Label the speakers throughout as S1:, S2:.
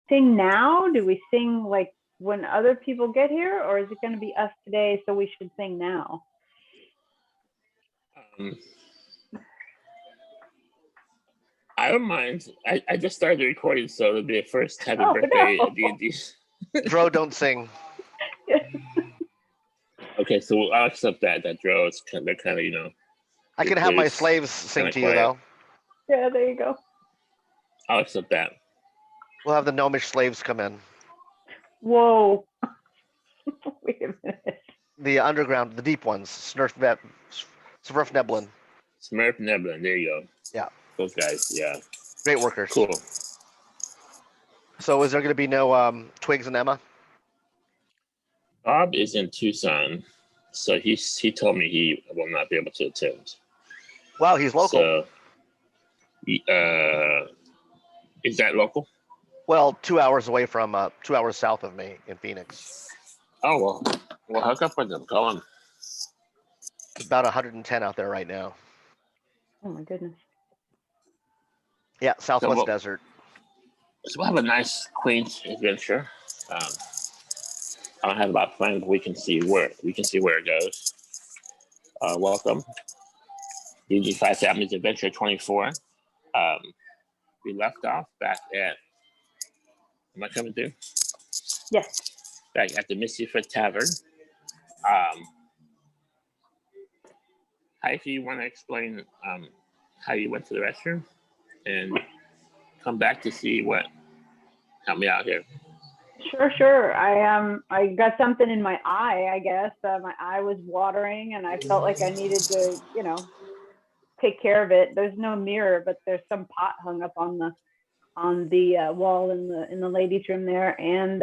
S1: sing now? Do we sing like when other people get here, or is it going to be us today? So we should sing now.
S2: I don't mind. I just started recording, so it'll be the first happy birthday
S1: no.
S2: at D&D.
S3: Dro, don't sing.
S2: Okay, so I'll accept that Dro is they're kind of, you know.
S3: I can have my slaves sing to you, though.
S1: Yeah, there you go.
S2: I'll accept that.
S3: We'll have the gnomish slaves come in.
S1: Whoa. Wait a minute.
S3: The underground, the deep ones. Smurf Neblin.
S2: Smurf Neblin, there you go.
S3: Yeah.
S2: Those guys, yeah.
S3: Great workers.
S2: Cool.
S3: So is there going to be no Twigs and Emma?
S2: Bob is in Tucson, so he told me he will not be able to attend.
S3: Wow, he's local.
S2: So, is that local?
S3: Well, 2 hours away from 2 hours south of me in Phoenix.
S2: Oh, well, we'll hook up with them. Call him.
S3: It's about 110 out there right now.
S1: Oh my goodness.
S3: Yeah, Southwest Desert.
S2: So we'll have a nice, quaint adventure. I don't have a lot planned, but we can see where it goes. Welcome. D&D 5 Families Adventure 24. We left off back at. Am I coming through?
S1: Yes.
S2: Back at the Misty Foot Tavern. Hyphe, you want to explain how you went to the restroom and come back to see what? Help me out here.
S1: Sure. I got something in my eye, I guess. My eye was watering, and I felt like I needed to, take care of it. There's no mirror, but there's some pot hung up on the wall in the ladies' room there, and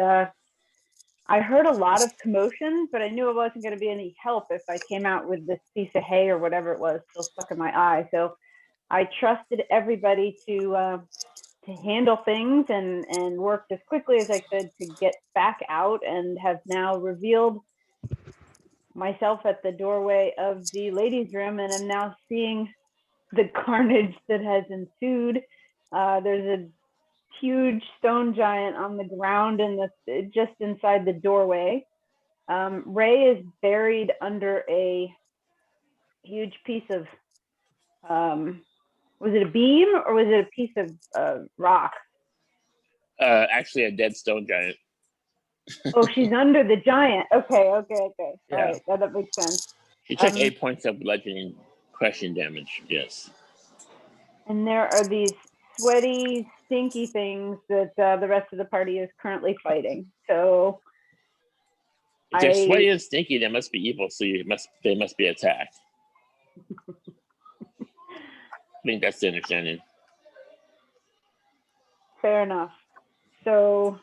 S1: I heard a lot of commotion, but I knew it wasn't going to be any help if I came out with this piece of hay or whatever it was still stuck in my eye. So I trusted everybody to handle things and worked as quickly as I could to get back out, and have now revealed myself at the doorway of the ladies' room, and am now seeing the carnage that has ensued. There's a huge stone giant on the ground just inside the doorway. Ray is buried under a huge piece of was it a beam or was it a piece of rock?
S2: Actually, a dead stone giant.
S1: Oh, she's under the giant. Okay.
S2: Yeah.
S1: All right, that makes sense.
S2: She took 8 points of bludgeoning crushing damage. Yes. And
S1: there are these sweaty, stinky things that the rest of the party is currently fighting. So
S2: if they're sweaty and stinky, they must be evil. So they must be attacked. I think that's the understanding.
S1: Fair enough. So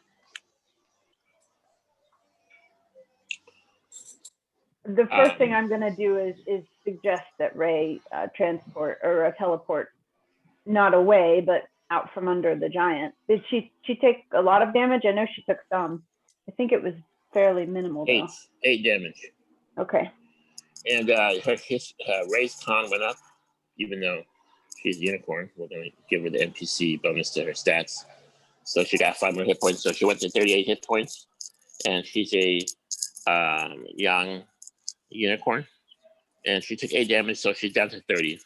S1: the first thing I'm going to do is suggest that Ray teleport, not away, but out from under the giant. Did she take a lot of damage? I know she took some. I think it was fairly minimal, though.
S2: 8 damage.
S1: Okay.
S2: And her Ray's con went up, even though she's a unicorn. We're going to give her the NPC bonus to her stats. So she got 5 more hit points. So she went to 38 hit points. And she's a young unicorn. And she took 8 damage, so she's down to 30.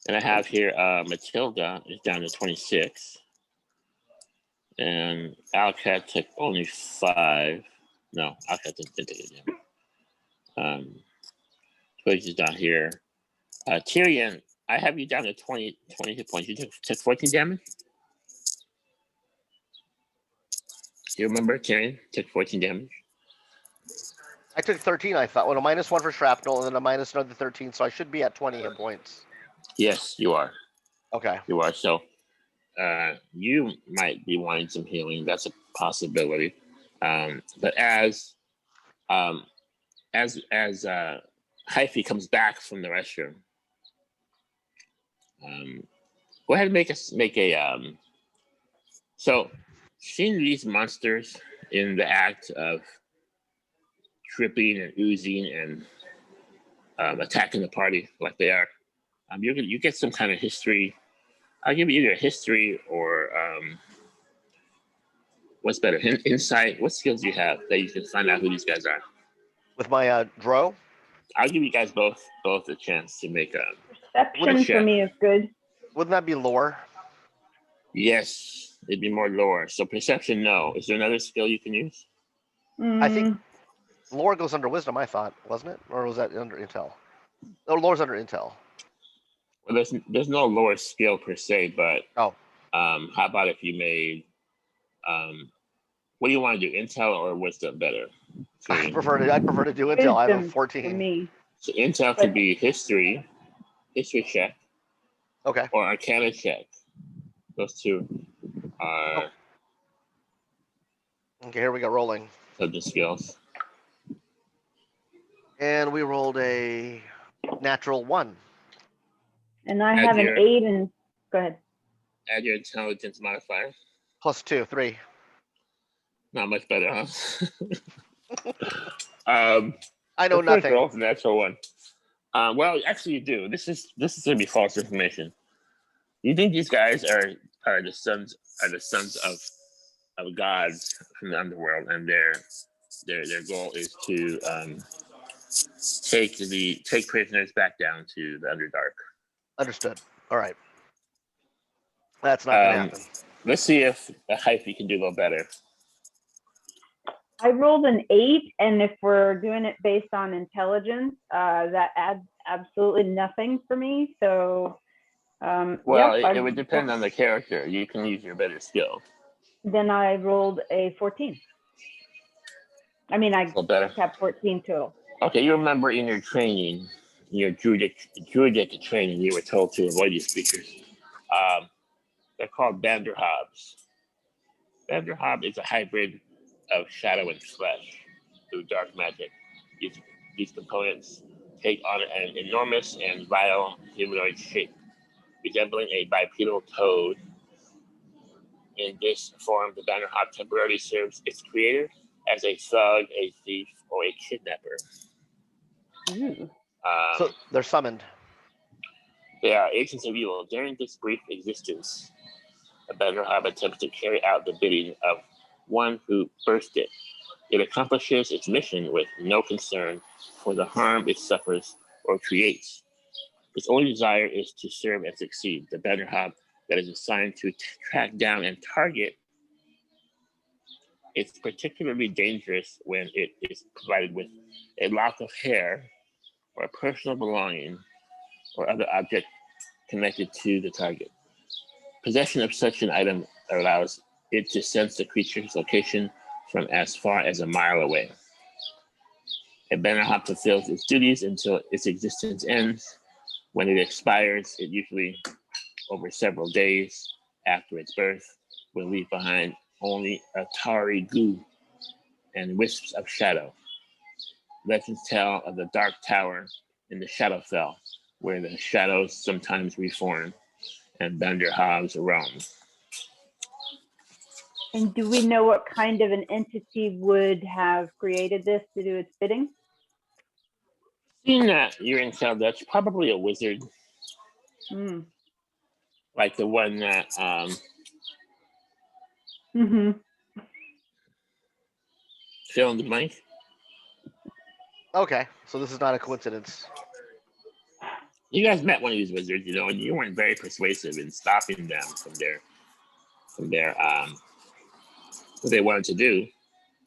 S2: And I have here Matilda is down to 26. And al-kad took only 5. No, al-kad didn't take it down. Twigs is down here. Tyrion, I have you down to 20 hit points. You took 14 damage? Do you remember, Tyrion? Took 14 damage?
S3: I took 13, I thought. Well, a -1 for shrapnel, and then a minus another 13, so I should be at 20 hit points.
S2: Yes, you are.
S3: Okay.
S2: You are. So you might be wanting some healing. That's a possibility. But as Hyphe comes back from the restroom, go ahead and make a so seeing these monsters in the act of dripping and oozing and attacking the party like they are, you get some kind of history. I'll give you either a history or What's better? Insight. What skills do you have that you can find out who these guys are?
S3: With my Dro,
S2: I'll give you guys both a chance to make a.
S1: Perception for me is good.
S3: wouldn't that be lore?
S2: Yes, it'd be more lore. So perception, no. Is there another skill you can use?
S3: I think lore goes under wisdom, I thought, wasn't it? Or was that under intel? Oh, lore's under intel.
S2: Well, there's no lore skill per se, but
S3: Oh.
S2: How about if you made what do you want to do, intel or wisdom better?
S3: I'd prefer to do intel. I have a 14.
S1: For me.
S2: So intel could be history check,
S3: Okay.
S2: or arcana check. Those two are
S3: Okay, here we go, rolling.
S2: the skills.
S3: And we rolled a natural 1.
S1: And I have an 8 and go ahead.
S2: Add your intelligence modifier.
S3: +2, 3.
S2: Not much better, huh?
S3: I know nothing.
S2: Roll the natural 1. Well, actually, you do. This is going to be false information. You think these guys are the sons of gods from the underworld, and their goal is to take prisoners back down to the Underdark.
S3: Understood. All right. That's not going to happen.
S2: Let's see if the Hyphe can do a little better.
S1: I rolled an 8, and if we're doing it based on intelligence, that adds absolutely nothing for me. So,
S2: it would depend on the character. You can use your better skill.
S1: Then I rolled a 14. I mean, I have 14 total.
S2: Okay, you remember in your training, your druidic training, you were told to avoid these creatures. They're called Banderhobs. Banderhob is a hybrid of shadow and flesh through dark magic. These components take on an enormous and vile humanoid shape, resembling a bipedal toad. In this form, the Banderhob temporarily serves its creator as a thug, a thief, or a kidnapper.
S3: So they're summoned.
S2: They are agents of evil. During this brief existence, a Banderhob attempts to carry out the bidding of one who birthed it. It accomplishes its mission with no concern for the harm it suffers or creates. Its only desire is to serve and succeed. The Banderhob that is assigned to track down and target. It's particularly dangerous when it is provided with a lock of hair or a personal belonging or other object connected to the target. Possession of such an item allows it to sense the creature's location from as far as a mile away. A Banderhop fulfills its duties until its existence ends. When it expires, it usually over several days after its birth will leave behind only a tarry goo and wisps of shadow. Legends tell of the Dark Tower in the Shadowfell, where the shadows sometimes reform and Banderhobs roam.
S1: And do we know what kind of an entity would have created this to do its bidding?
S2: Seeing that you're in town, that's probably a wizard. Like the one that fill in the blank.
S3: Okay, so this is not a coincidence.
S2: You guys met one of these wizards, and you weren't very persuasive in stopping them from their what they wanted to do,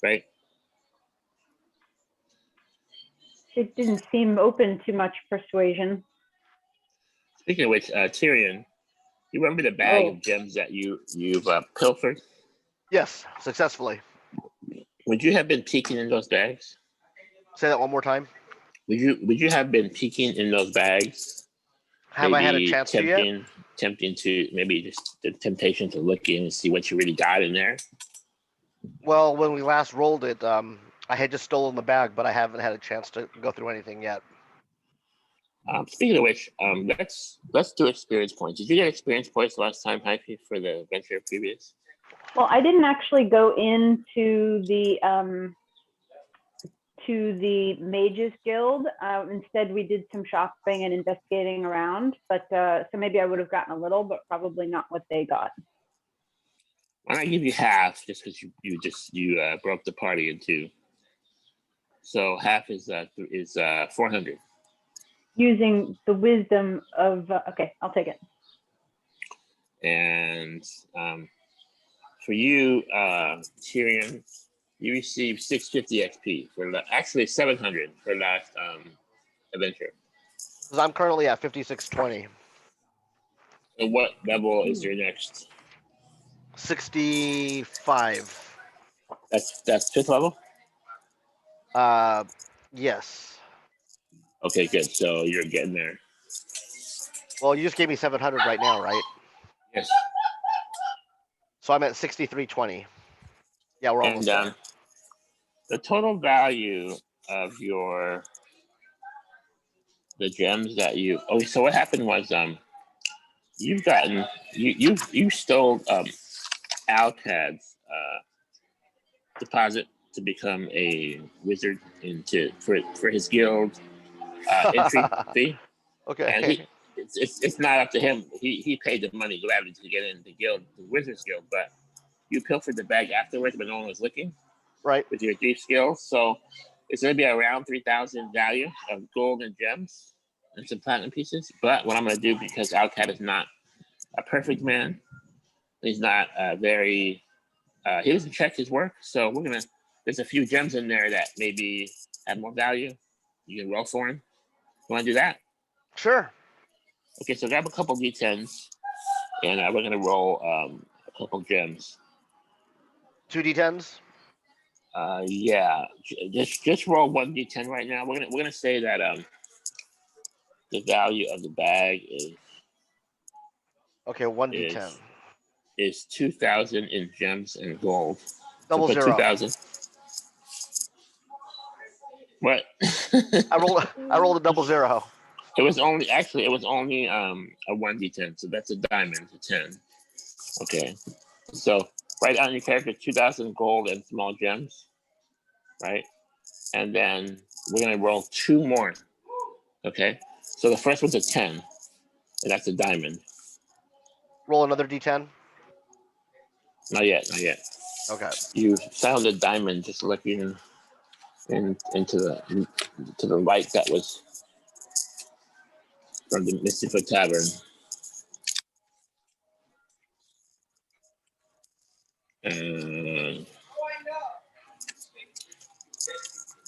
S2: right?
S1: It didn't seem open to much persuasion.
S2: Speaking of which, Tyrion, you remember the bag of gems that you've pilfered?
S3: Yes, successfully.
S2: Would you have been peeking in those bags?
S3: Say that one more time.
S2: Would you have been peeking in those bags?
S3: Have I had a chance to yet?
S2: Tempting to maybe just the temptation to look in and see what you really got in there.
S3: Well, when we last rolled it, I had just stolen the bag, but I haven't had a chance to go through anything yet.
S2: Speaking of which, let's do experience points. Did you get experience points last time, Hyphe, for the adventure previous?
S1: Well, I didn't actually go into the Mages Guild. Instead, we did some shopping and investigating around. But so maybe I would have gotten a little, but probably not what they got.
S2: Why not give you half just because you broke the party in two? So half is 400.
S1: Using the wisdom of okay, I'll take it.
S2: And for you, Tyrion, you received 650 XP for actually 700 for last adventure.
S3: Because I'm currently at 5620.
S2: And what level is your next?
S3: 65.
S2: That's 5th level?
S3: Yes.
S2: Okay, good. So you're getting there.
S3: Well, you just gave me 700 right now, right?
S2: Yes.
S3: So I'm at 6320. Yeah, we're almost there.
S2: The total value of the gems that you so what happened was you've gotten you stole al-kad's deposit to become a wizard for his guild entry fee.
S3: Okay.
S2: And it's not up to him. He paid the money gladly to get in the guild, the wizard's guild, but you pilfered the bag afterwards when no one was looking.
S3: Right.
S2: With your thief skills. So it's going to be around 3,000 value of gold and gems and some platinum pieces. But what I'm going to do, because al-kad is not a perfect man, he's not he doesn't check his work. So there's a few gems in there that maybe have more value. You can roll for him. You want to do that?
S3: Sure.
S2: Okay, so grab a couple D10s and we're going to roll a couple gems.
S3: 2 D10s?
S2: Yeah, just roll 1 D10 right now. We're gonna say that the value of the bag is
S3: Okay, 1 D10.
S2: Is 2,000 in gems and gold.
S3: Double
S2: so
S3: zero.
S2: 2,000. What?
S3: I rolled a double zero.
S2: It was only a 1 D10, so that's a diamond, a 10. Okay, so write on your character 2,000 gold and small gems, right? And then we're gonna roll 2 more. Okay, so the first one's a 10, and that's a diamond.
S3: Roll another D10.
S2: Not yet.
S3: Okay.
S2: You found a diamond just looking into the light that was from the Misty Foot tavern.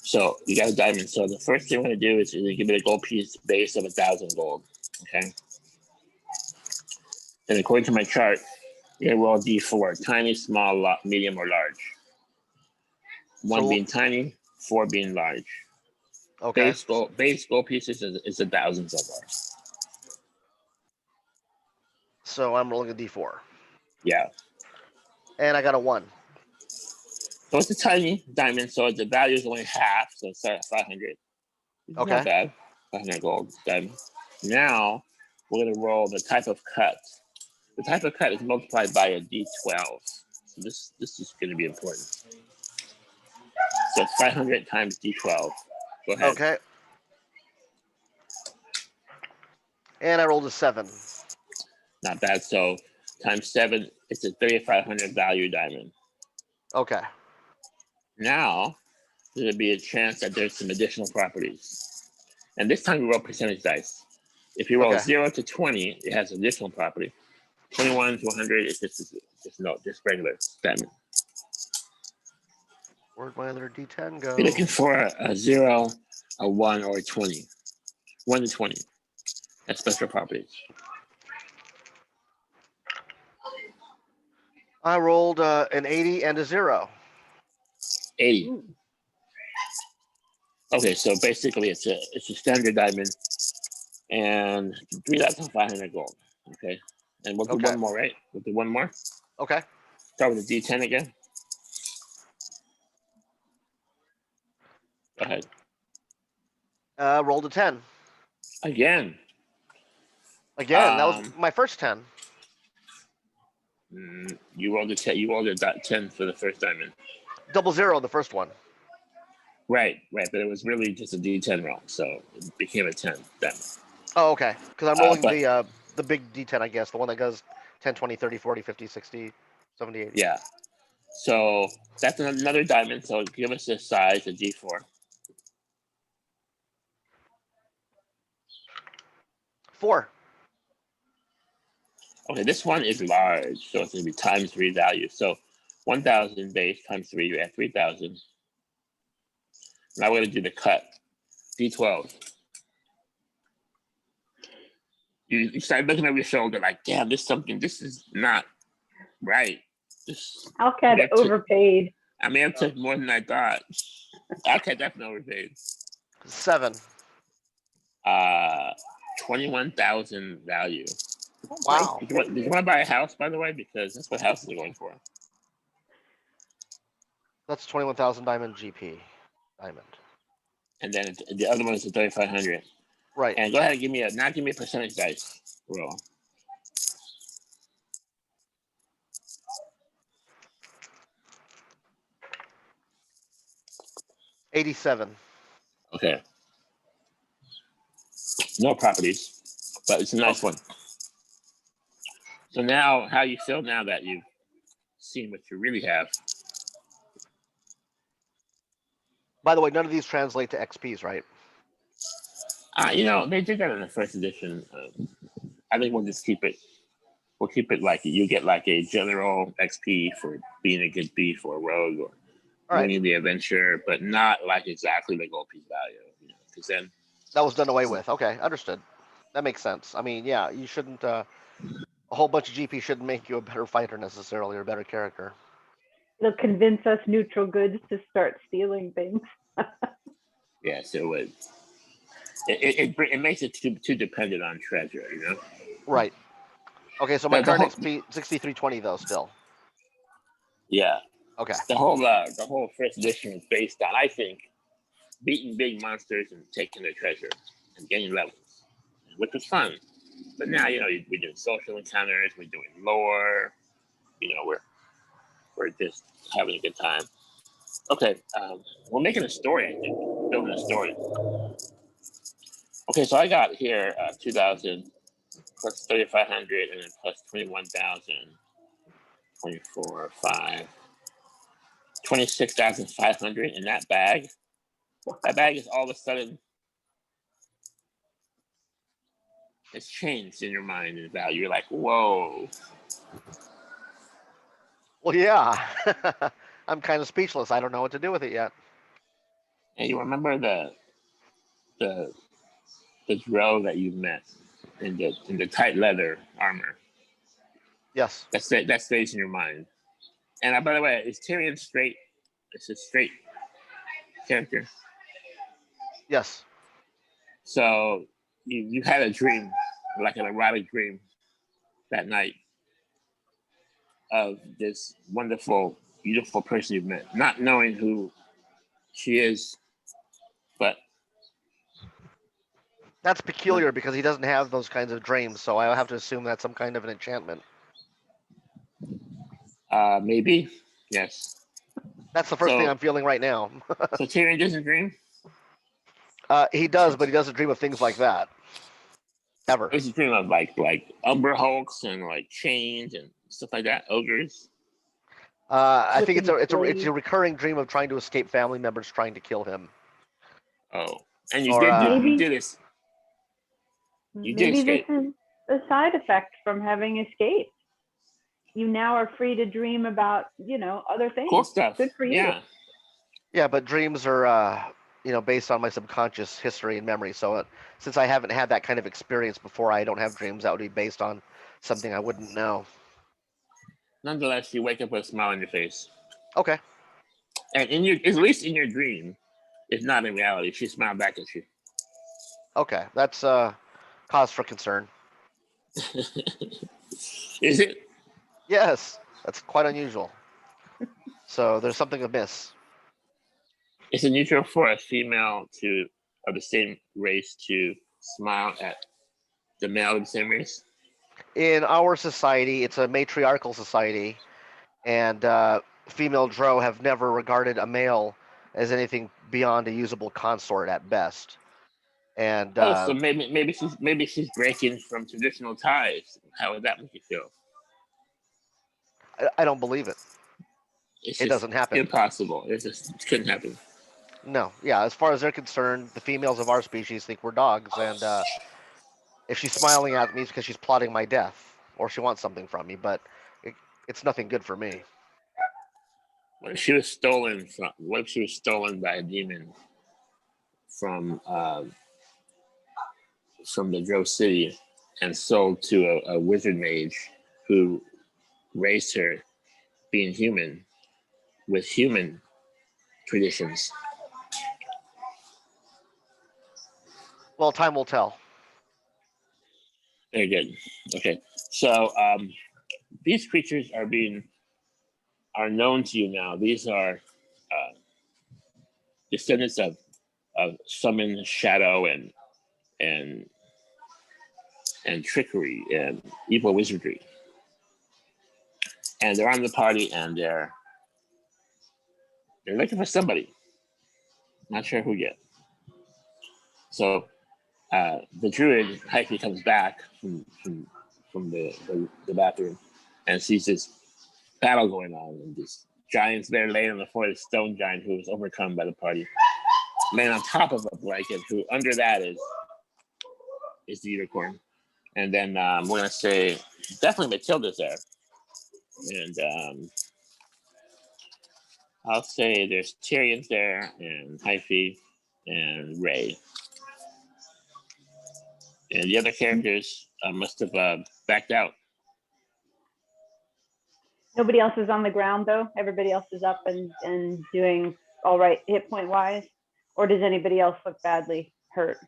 S2: So you got a diamond. So the first thing we're gonna do is give it a gold piece base of 1,000 gold. Okay. And according to my chart, you're gonna roll D4: tiny, small, medium, or large. 1 being tiny, 4 being large.
S3: Okay.
S2: Base gold pieces is 1,000 so far.
S3: So I'm rolling a D4.
S2: Yeah.
S3: And I got a 1.
S2: So it's a tiny diamond, so the value is only half, so it's at 500. It's
S3: Okay.
S2: not bad. 500 gold diamond. Now we're gonna roll the type of cut. The type of cut is multiplied by a D12. So this is gonna be important. So it's 500 times D12. Go ahead.
S3: Okay. And I rolled a 7.
S2: Not bad. So times 7, it's a 3,500 value diamond.
S3: Okay.
S2: Now there's gonna be a chance that there's some additional properties. And this time we roll percentage dice. If you roll 0 to 20, it has additional property. 21 to 100 is just regular diamond.
S3: Where'd my other D10 go?
S2: You're looking for a 0, a 1, or a 20. 1 to 20. That's special properties.
S3: I rolled an 80 and a 0.
S2: 80. Okay, so basically it's a standard diamond and 3,500 gold. Okay, and we'll do one more, right? We'll do one more.
S3: Okay.
S2: Start with the D10 again. Go ahead.
S3: Rolled a 10.
S2: Again.
S3: That was my first 10.
S2: You rolled a 10. You rolled a 10 for the first diamond.
S3: Double 0, the first one.
S2: Right, but it was really just a D10 roll, so it became a 10 diamond.
S3: Oh, okay. Because I'm rolling the big D10, I guess, the one that goes 10, 20, 30, 40, 50, 60. 70, 80.
S2: Yeah. So that's another diamond. So give us a size, a D4.
S3: 4.
S2: Okay, this one is large, so it's going to be times 3 value. So 1,000 base times 3, you're at 3,000. Now we're going to do the cut. D12. You start looking over your shoulder like, damn, this is not right.
S1: al-kad overpaid.
S2: I may have took more than I thought. al-kad definitely overpaid.
S3: 7.
S2: 21,000 value.
S3: Wow.
S2: Did you want to buy a house, by the way? Because that's what houses are going for.
S3: That's 21,000 diamond GP. Diamond.
S2: And then the other one is the 3,500.
S3: Right.
S2: And go ahead and give me a percentage dice roll.
S3: $87.
S2: Okay. No properties, but it's a nice one. So now, how you feel now that you've seen what you really have?
S3: By the way, none of these translate to XPs, right?
S2: They did that in the first edition. I think we'll just keep it. We'll keep it like you get like a general XP for being a good thief or a rogue or winning the adventure, but not like exactly the gold piece value. Because then
S3: that was done away with. Okay, understood. That makes sense. I mean, yeah, you shouldn't. A whole bunch of GP shouldn't make you a better fighter necessarily or a better character.
S1: It'll convince us neutral goods to start stealing things.
S2: Yes, it would. It makes it too dependent on treasure,
S3: Right. Okay, so my current XP 6320 though still.
S2: Yeah.
S3: Okay.
S2: The whole first edition is based on, I think, beating big monsters and taking their treasure and gaining levels, which was fun. But now, we're doing social encounters, we're doing lore, we're just having a good time. Okay, we're making a story, I think, building a story. Okay, so I got here 2,000 plus 3,500 and then plus 21,000, 24, 5, 26,500 in that bag. That bag is all of a sudden, it's changed in your mind and value. You're like, whoa.
S3: Well, yeah. I'm kind of speechless. I don't know what to do with it yet.
S2: And you remember the drow that you met in the tight leather armor.
S3: Yes.
S2: That stays in your mind. And by the way, is Tyrion straight? It's a straight character.
S3: Yes.
S2: So you had a dream, like an erotic dream that night of this wonderful, beautiful person you've met, not knowing who she is, but
S3: that's peculiar because he doesn't have those kinds of dreams, so I have to assume that's some kind of an enchantment.
S2: Maybe, yes.
S3: That's the first thing I'm feeling right now.
S2: So Tyrion doesn't dream?
S3: He does, but he doesn't dream of things like that. Ever.
S2: Does he dream of like Umber Hulks and like chains and stuff like that? Ogres?
S3: I think it's a recurring dream of trying to escape family members trying to kill him.
S2: Oh, and you did this.
S1: Maybe this is a side effect from having escaped. You now are free to dream about, other things.
S2: Cool stuff.
S1: Good for you.
S2: Yeah.
S3: Yeah, but dreams are, based on my subconscious history and memory. So since I haven't had that kind of experience before, I don't have dreams that would be based on something I wouldn't know.
S2: Nonetheless, you wake up with a smile on your face.
S3: Okay.
S2: And at least in your dream, if not in reality, she smiled back at you.
S3: Okay, that's cause for concern.
S2: Is it?
S3: Yes, that's quite unusual. So there's something amiss.
S2: Is it unusual for a female of the same race to smile at the male of the same race?
S3: In our society, it's a matriarchal society, and female drow have never regarded a male as anything beyond a usable consort at best. And
S2: so maybe she's breaking from traditional ties. How would that make you feel?
S3: I don't believe it.
S2: It's
S3: It
S2: just
S3: doesn't happen.
S2: impossible. It couldn't happen.
S3: No, yeah. As far as they're concerned, the females of our species think we're dogs, and if she's smiling at me, it's because she's plotting my death or she wants something from me. But it's nothing good for me.
S2: What if she was stolen from? What if she was stolen by a demon from the Grove City and sold to a wizard mage who raised her being human with human traditions?
S3: Well, time will tell.
S2: Very good. Okay, so these creatures are known to you now. These are descendants of summoned shadow and trickery and evil wizardry. And they're on the party, and they're looking for somebody. Not sure who yet. So the druid Hyphe comes back from the bathroom and sees this battle going on, and this giant's there laying on the floor. This stone giant who was overcome by the party, laying on top of a blanket. Who under that is the unicorn. And then we're gonna say definitely Matilda's there, and I'll say there's Tyrion's there, and Hyphe, and Ray. And the other characters must have backed out.
S1: Nobody else is on the ground though. Everybody else is up and doing all right hit point wise, or does anybody else look badly hurt?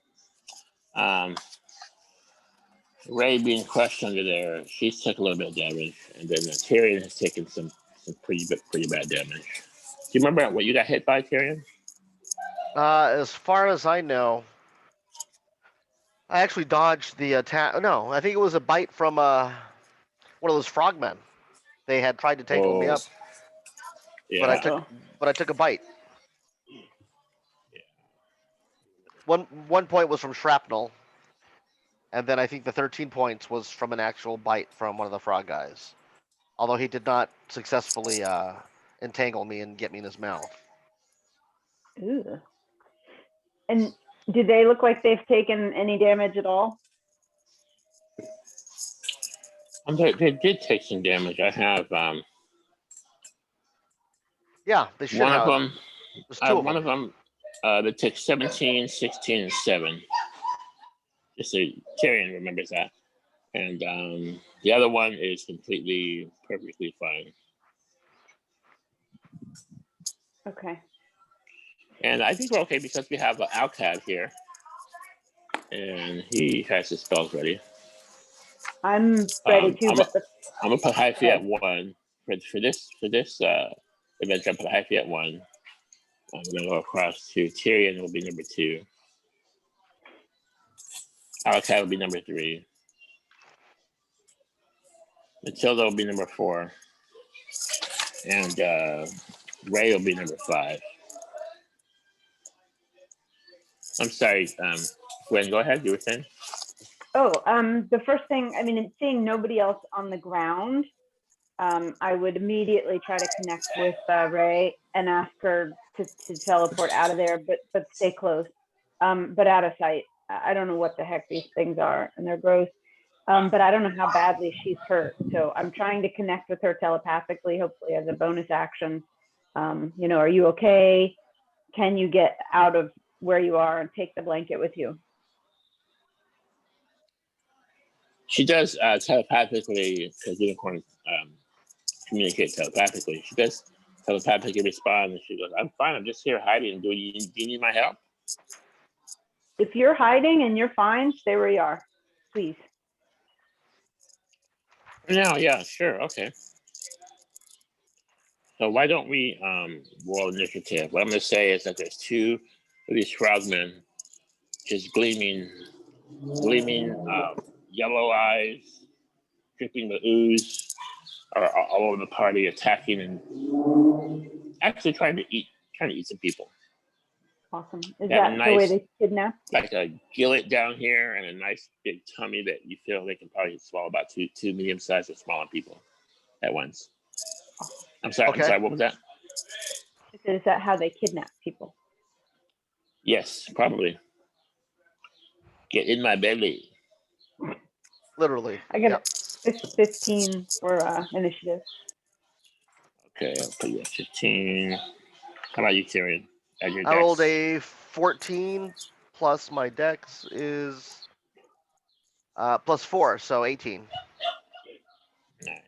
S2: Ray being crushed under there, she's took a little bit of damage, and then Tyrion has taken some pretty bad damage. Do you remember what you got hit by, Tyrion?
S3: As far as I know, I actually dodged the attack. No, I think it was a bite from one of those frogmen. They had tried to tangle me up,
S2: Yeah.
S3: but I took a bite. Yeah. One point was from shrapnel, and then I think the 13 points was from an actual bite from one of the frog guys. Although he did not successfully entangle me and get me in his mouth.
S1: Ooh. And do they look like they've taken any damage at all?
S2: They did take some damage. I have
S3: yeah, they should
S2: one
S3: have.
S2: Of them.
S3: There's two of
S2: one
S3: them.
S2: of them that took 17, 16, and 7. Just so Tyrion remembers that. And the other one is perfectly fine.
S1: Okay.
S2: And I think we're okay because we have al-kad here. And he has his spells ready.
S1: I'm ready too,
S2: I'm gonna put Hyphe at 1 for this event. I put Hyphe at 1. I'm gonna go across to Tyrion. Will be number 2. al-kad will be number 3. Matilda will be number 4, and Ray will be number 5. I'm sorry, Gwen. Go ahead. You were saying.
S1: Oh, the first thing, I mean, seeing nobody else on the ground, I would immediately try to connect with Ray and ask her to teleport out of there, but stay close, but out of sight. I don't know what the heck these things are, and they're gross. But I don't know how badly she's hurt. So I'm trying to connect with her telepathically, hopefully as a bonus action. Are you okay? Can you get out of where you are and take the blanket with you?
S2: She does telepathically, because unicorns communicate telepathically. She does telepathically respond, and she goes, "I'm fine. I'm just here hiding. Do you need my help?"
S1: If you're hiding and you're fine, stay where you are, please.
S2: No, yeah, sure, okay. So why don't we roll initiative? What I'm going to say is that there's 2 of these frogmen, just gleaming yellow eyes, dripping with ooze, are all over the party, attacking and actually trying to eat some people.
S1: Awesome. Is that the way they kidnap?
S2: Like a gillet down here and a nice big tummy that you feel they can probably swallow about two medium-sized or smaller people at once. I'm sorry.
S3: Okay.
S2: I'm sorry. What was that?
S1: Is that how they kidnap people?
S2: Yes, probably. Get in my belly.
S3: Literally.
S1: I got 15 for initiative.
S2: Okay, I'll put you at 15. How about you, Tyrion? Add your
S3: I rolled
S2: dex.
S3: a 14 plus my dex is plus 4, so 18.
S2: Nice.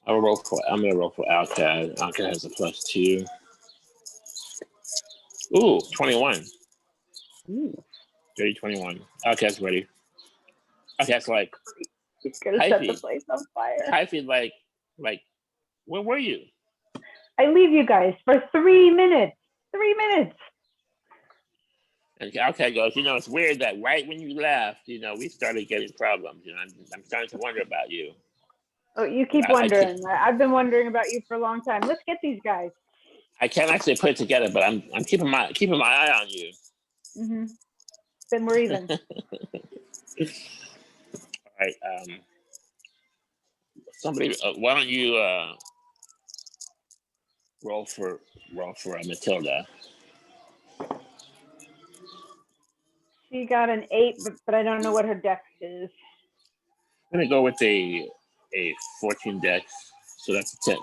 S2: I'm gonna roll for al-kad. Al-kad has a +2. Ooh, 21.
S1: Ooh.
S2: 30, 21. Al-kad's ready. Al-kad's like,
S1: It's gonna set the
S2: Hyphe.
S1: place on fire.
S2: Hyphe, like, where were you?
S1: I leave you guys for 3 minutes. 3 minutes.
S2: And al-kad goes, it's weird that right when you left, we started getting problems. I'm starting to wonder about you.
S1: Oh, you keep wondering. I've been wondering about you for a long time. Let's get these guys.
S2: I can't actually put it together, but I'm keeping my eye on you.
S1: Mm-hmm. Then we're even.
S2: All right. Somebody, why don't you roll for Matilda?
S1: She got an 8, but I don't know what her dex is.
S2: I'm gonna go with a 14 dex, so that's a 10.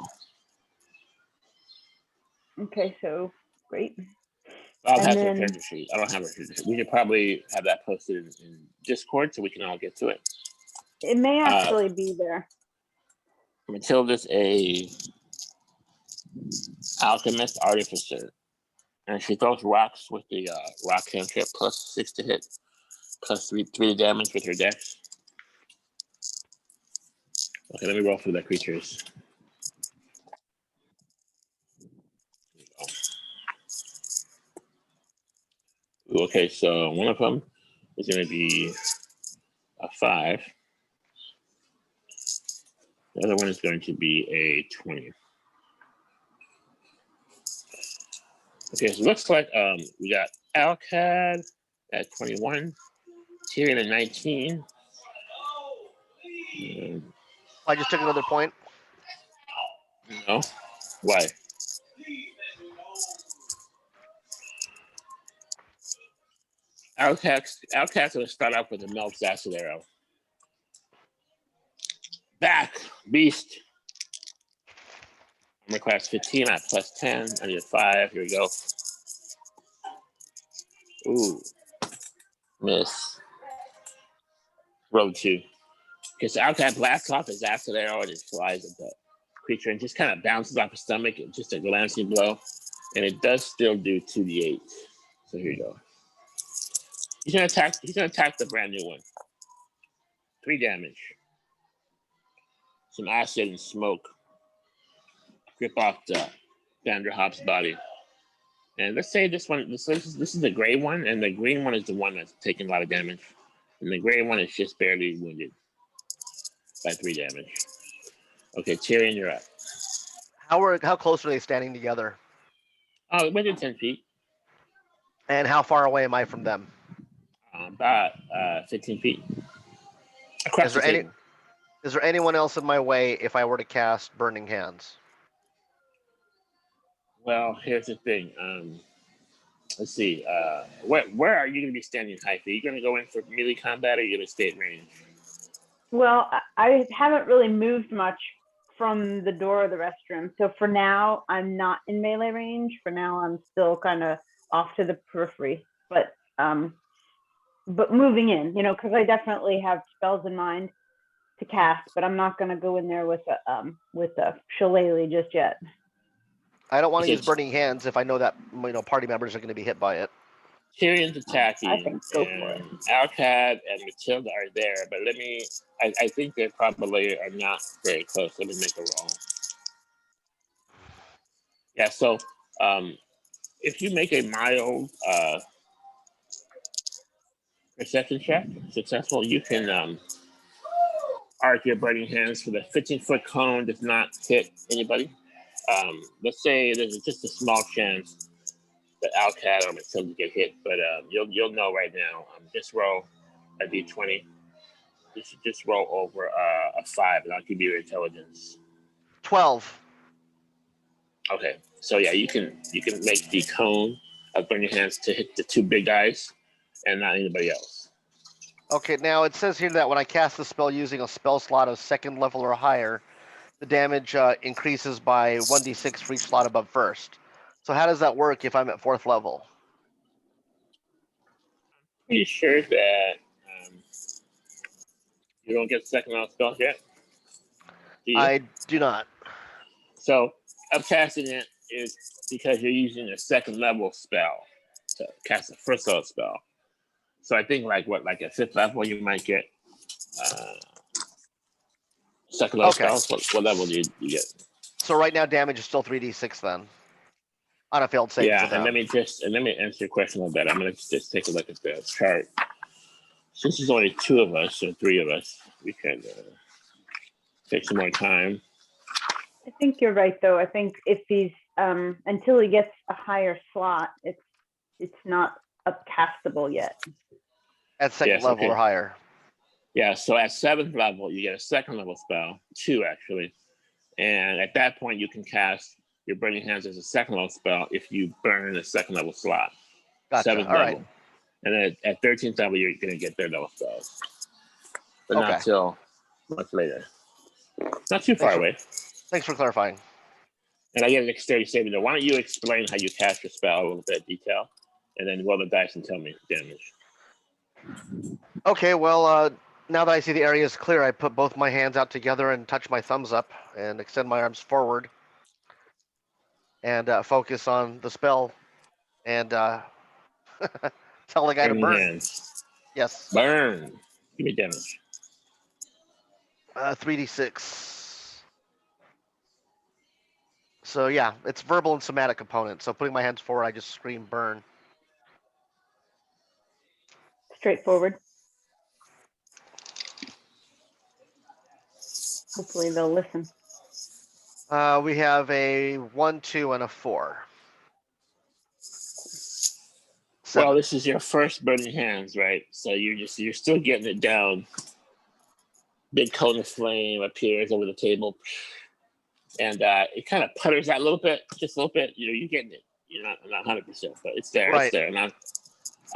S1: Okay, so great.
S2: I'll
S1: And
S2: have her
S1: then-
S2: character sheet. I don't have her character sheet. We should probably have that posted in Discord so we can all get to it.
S1: It may actually be there.
S2: Matilda's a alchemist artificer, and she throws rocks with the rock cantrip +6 to hit, +3 damage with her dex. Okay, let me roll for the creatures. Ooh, okay, so one of them is going to be a 5. The other one is going to be a 20. Okay, so it looks like we got al-kad at 21, Tyrion at 19.
S3: I just took another point.
S2: No? Why? al-kad's going to start off with a Melt's acid arrow. Back, beast. Armor class 15 at +10. I need a 5. Here we go. Ooh. Miss. Roll 2. Okay, so al-kad blasts off his acid arrow and it flies at the creature and just kind of bounces off his stomach. Just a glancing blow. And it does still do 2d8. So here you go. He's gonna attack the brand new one. 3 damage. Some acid and smoke grip off the Banderhobs body. And let's say this is the gray one, and the green one is the one that's taking a lot of damage. And the gray one is just barely wounded by 3 damage. Okay, Tyrion, you're up.
S3: How close are they standing together?
S2: Oh, within 10 feet.
S3: And how far away am I from them?
S2: About 15 feet. Across the table.
S3: Is there anyone else in my way if I were to cast Burning Hands?
S2: Well, here's the thing. Let's see. Where are you going to be standing, Hyphe? Are you going to go in for melee combat, or are you going to stay at range?
S1: Well, I haven't really moved much from the door of the restroom. So for now, I'm not in melee range. For now, I'm still kind of off to the periphery. But moving in, because I definitely have spells in mind to cast, but I'm not going to go in there with a shillelagh just yet.
S3: I don't want to use Burning Hands if I know that party members are going to be hit by it.
S2: Tyrion's attacking,
S1: I think go for it.
S2: al-kad and Matilda are there, but I think they probably are not very close. Let me make a roll. Yeah, so if you make a mild perception check successful, you can arc your burning hands for the 15-foot cone does not hit anybody. Let's say there's just a small chance that al-kad or Matilda get hit, but you'll know right now. Just roll a d20. You should just roll over a 5, and I'll give you your intelligence.
S3: 12.
S2: Okay, so yeah, you can make the cone of burning hands to hit the 2 big guys, and not anybody else.
S3: Okay, now it says here that when I cast the spell using a spell slot of 2nd level or higher, the damage increases by 1d6 for each slot above first. So how does that work if I'm at 4th level?
S2: Pretty sure that you don't get 2nd level spells yet. Do you?
S3: I do not.
S2: So upcasting it is because you're using a 2nd level spell to cast a 1st level spell. So I think like at 5th level you might get 2nd level spells. What level do you get?
S3: So right now damage is still 3d6 then. On a failed save.
S2: Yeah, and let me answer your question a little bit. I'm gonna just take a look at the chart. Since there's only 2 of us or 3 of us, we can take some more time.
S1: I think you're right, though. I think if he's until he gets a higher slot, it's not upcastable yet.
S3: At 2nd level or higher.
S2: Yeah, so at 7th level, you get a 2nd level spell, 2 actually. And at that point, you can cast your Burning Hands as a 2nd level spell if you burn a 2nd level slot.
S3: Gotcha.
S2: 7th
S3: All
S2: level.
S3: right.
S2: And then at 13th level, you're going to get 3rd level spells. But not till much later. Not too far away.
S3: Thanks for clarifying.
S2: And I get an dexterity saving throw. Why don't you explain how you cast your spell a little bit of detail? And then roll the dice and tell me damage.
S3: Okay, well, now that I see the area is clear, I put both my hands out together and touch my thumbs up and extend my arms forward and focus on the spell and tell the guy to burn.
S2: Hands.
S3: Yes.
S2: Burn. Give me damage.
S3: 3d6. So yeah, it's verbal and somatic component. So putting my hands forward, I just scream burn.
S1: Straightforward. Hopefully they'll listen.
S3: We have a 1, 2, and a 4. 7.
S2: Well, this is your first burning hands, right? So you're still getting it down. Big cone of flame appears over the table, and it kind of putters out a little bit, just a little bit. You're getting it. You're not 100%, but it's there.
S3: Right.
S2: It's there. Now,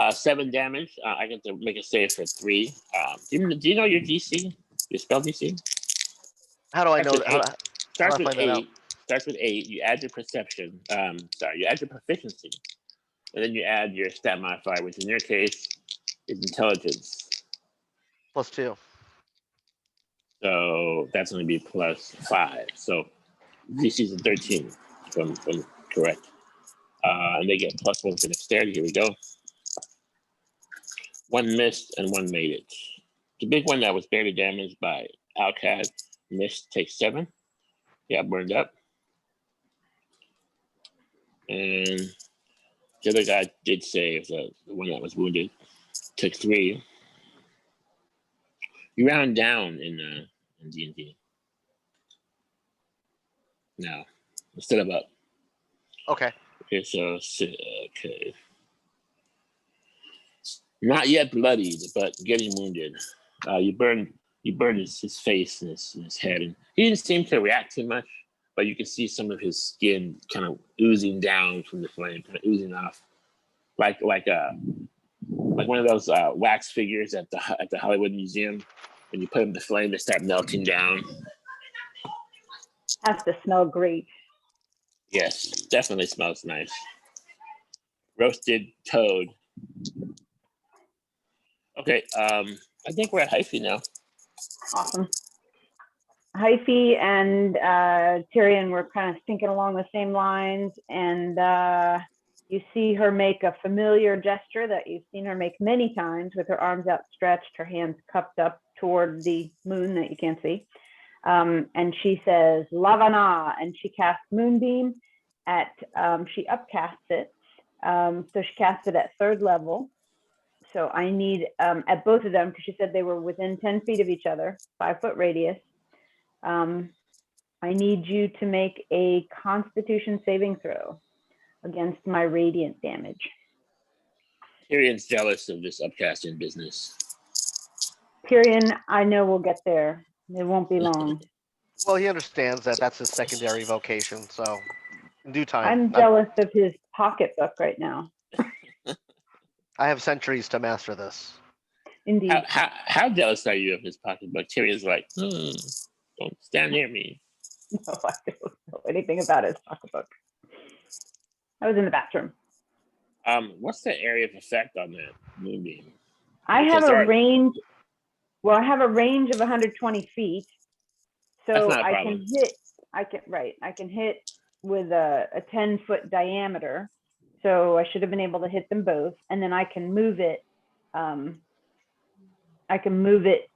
S2: 7 damage. I get to make a save for 3. Do you know your DC? Your spell DC?
S3: How do I know
S2: that? Starts with 8.
S3: Out?
S2: Starts with 8. You add your perception. You add your proficiency, and then you add your stat modifier, which in your case is intelligence.
S3: +2.
S2: So that's going to be +5. So DC is a 13, if I'm correct. And they get +1 for dexterity. Here we go. 1 missed and 1 made it. The big one that was barely damaged by al-kad missed, takes 7. Yeah, burned up. And the other guy did save, the one that was wounded, took 3. You round down in D&D. No, instead of up.
S3: Okay.
S2: Okay, so okay. Not yet bloodied, but getting wounded. You burned his face and his head, and he didn't seem to react too much. But you can see some of his skin kind of oozing down from the flame, kind of oozing off, like one of those wax figures at the Hollywood Museum. When you put them in the flame, they start melting down.
S1: Has to smell great.
S2: Yes, definitely smells nice. Roasted toad. Okay, I think we're at Hyphe now.
S1: Awesome. Hyphe and Tyrion were kind of thinking along the same lines, and you see her make a familiar gesture that you've seen her make many times, with her arms outstretched, her hands cupped up toward the moon that you can't see. And she says, Lavana, and she casts Moonbeam she upcasts it. So she casts it at 3rd level. So I need, at both of them, because she said they were within 10 feet of each other, 5-foot radius. I need you to make a Constitution saving throw against my radiant damage.
S2: Tyrion's jealous of this upcasting business.
S1: Tyrion, I know we'll get there. It won't be long.
S3: Well, he understands that that's his secondary vocation, so in due time.
S1: I'm jealous of his pocketbook right now.
S3: I have centuries to master this.
S1: Indeed.
S2: How jealous are you of his pocketbook? Tyrion's like, don't stand near me.
S1: No, I don't know anything about his pocketbook. I was in the bathroom.
S2: What's the area of effect on that moonbeam?
S1: I have
S2: Because
S1: a range. Well, I have a range of 120 feet,
S2: That's
S1: so
S2: not a
S1: I
S2: problem.
S1: can hit. I can hit with a 10-foot diameter. So I should have been able to hit them both, and then I can move it. I can move it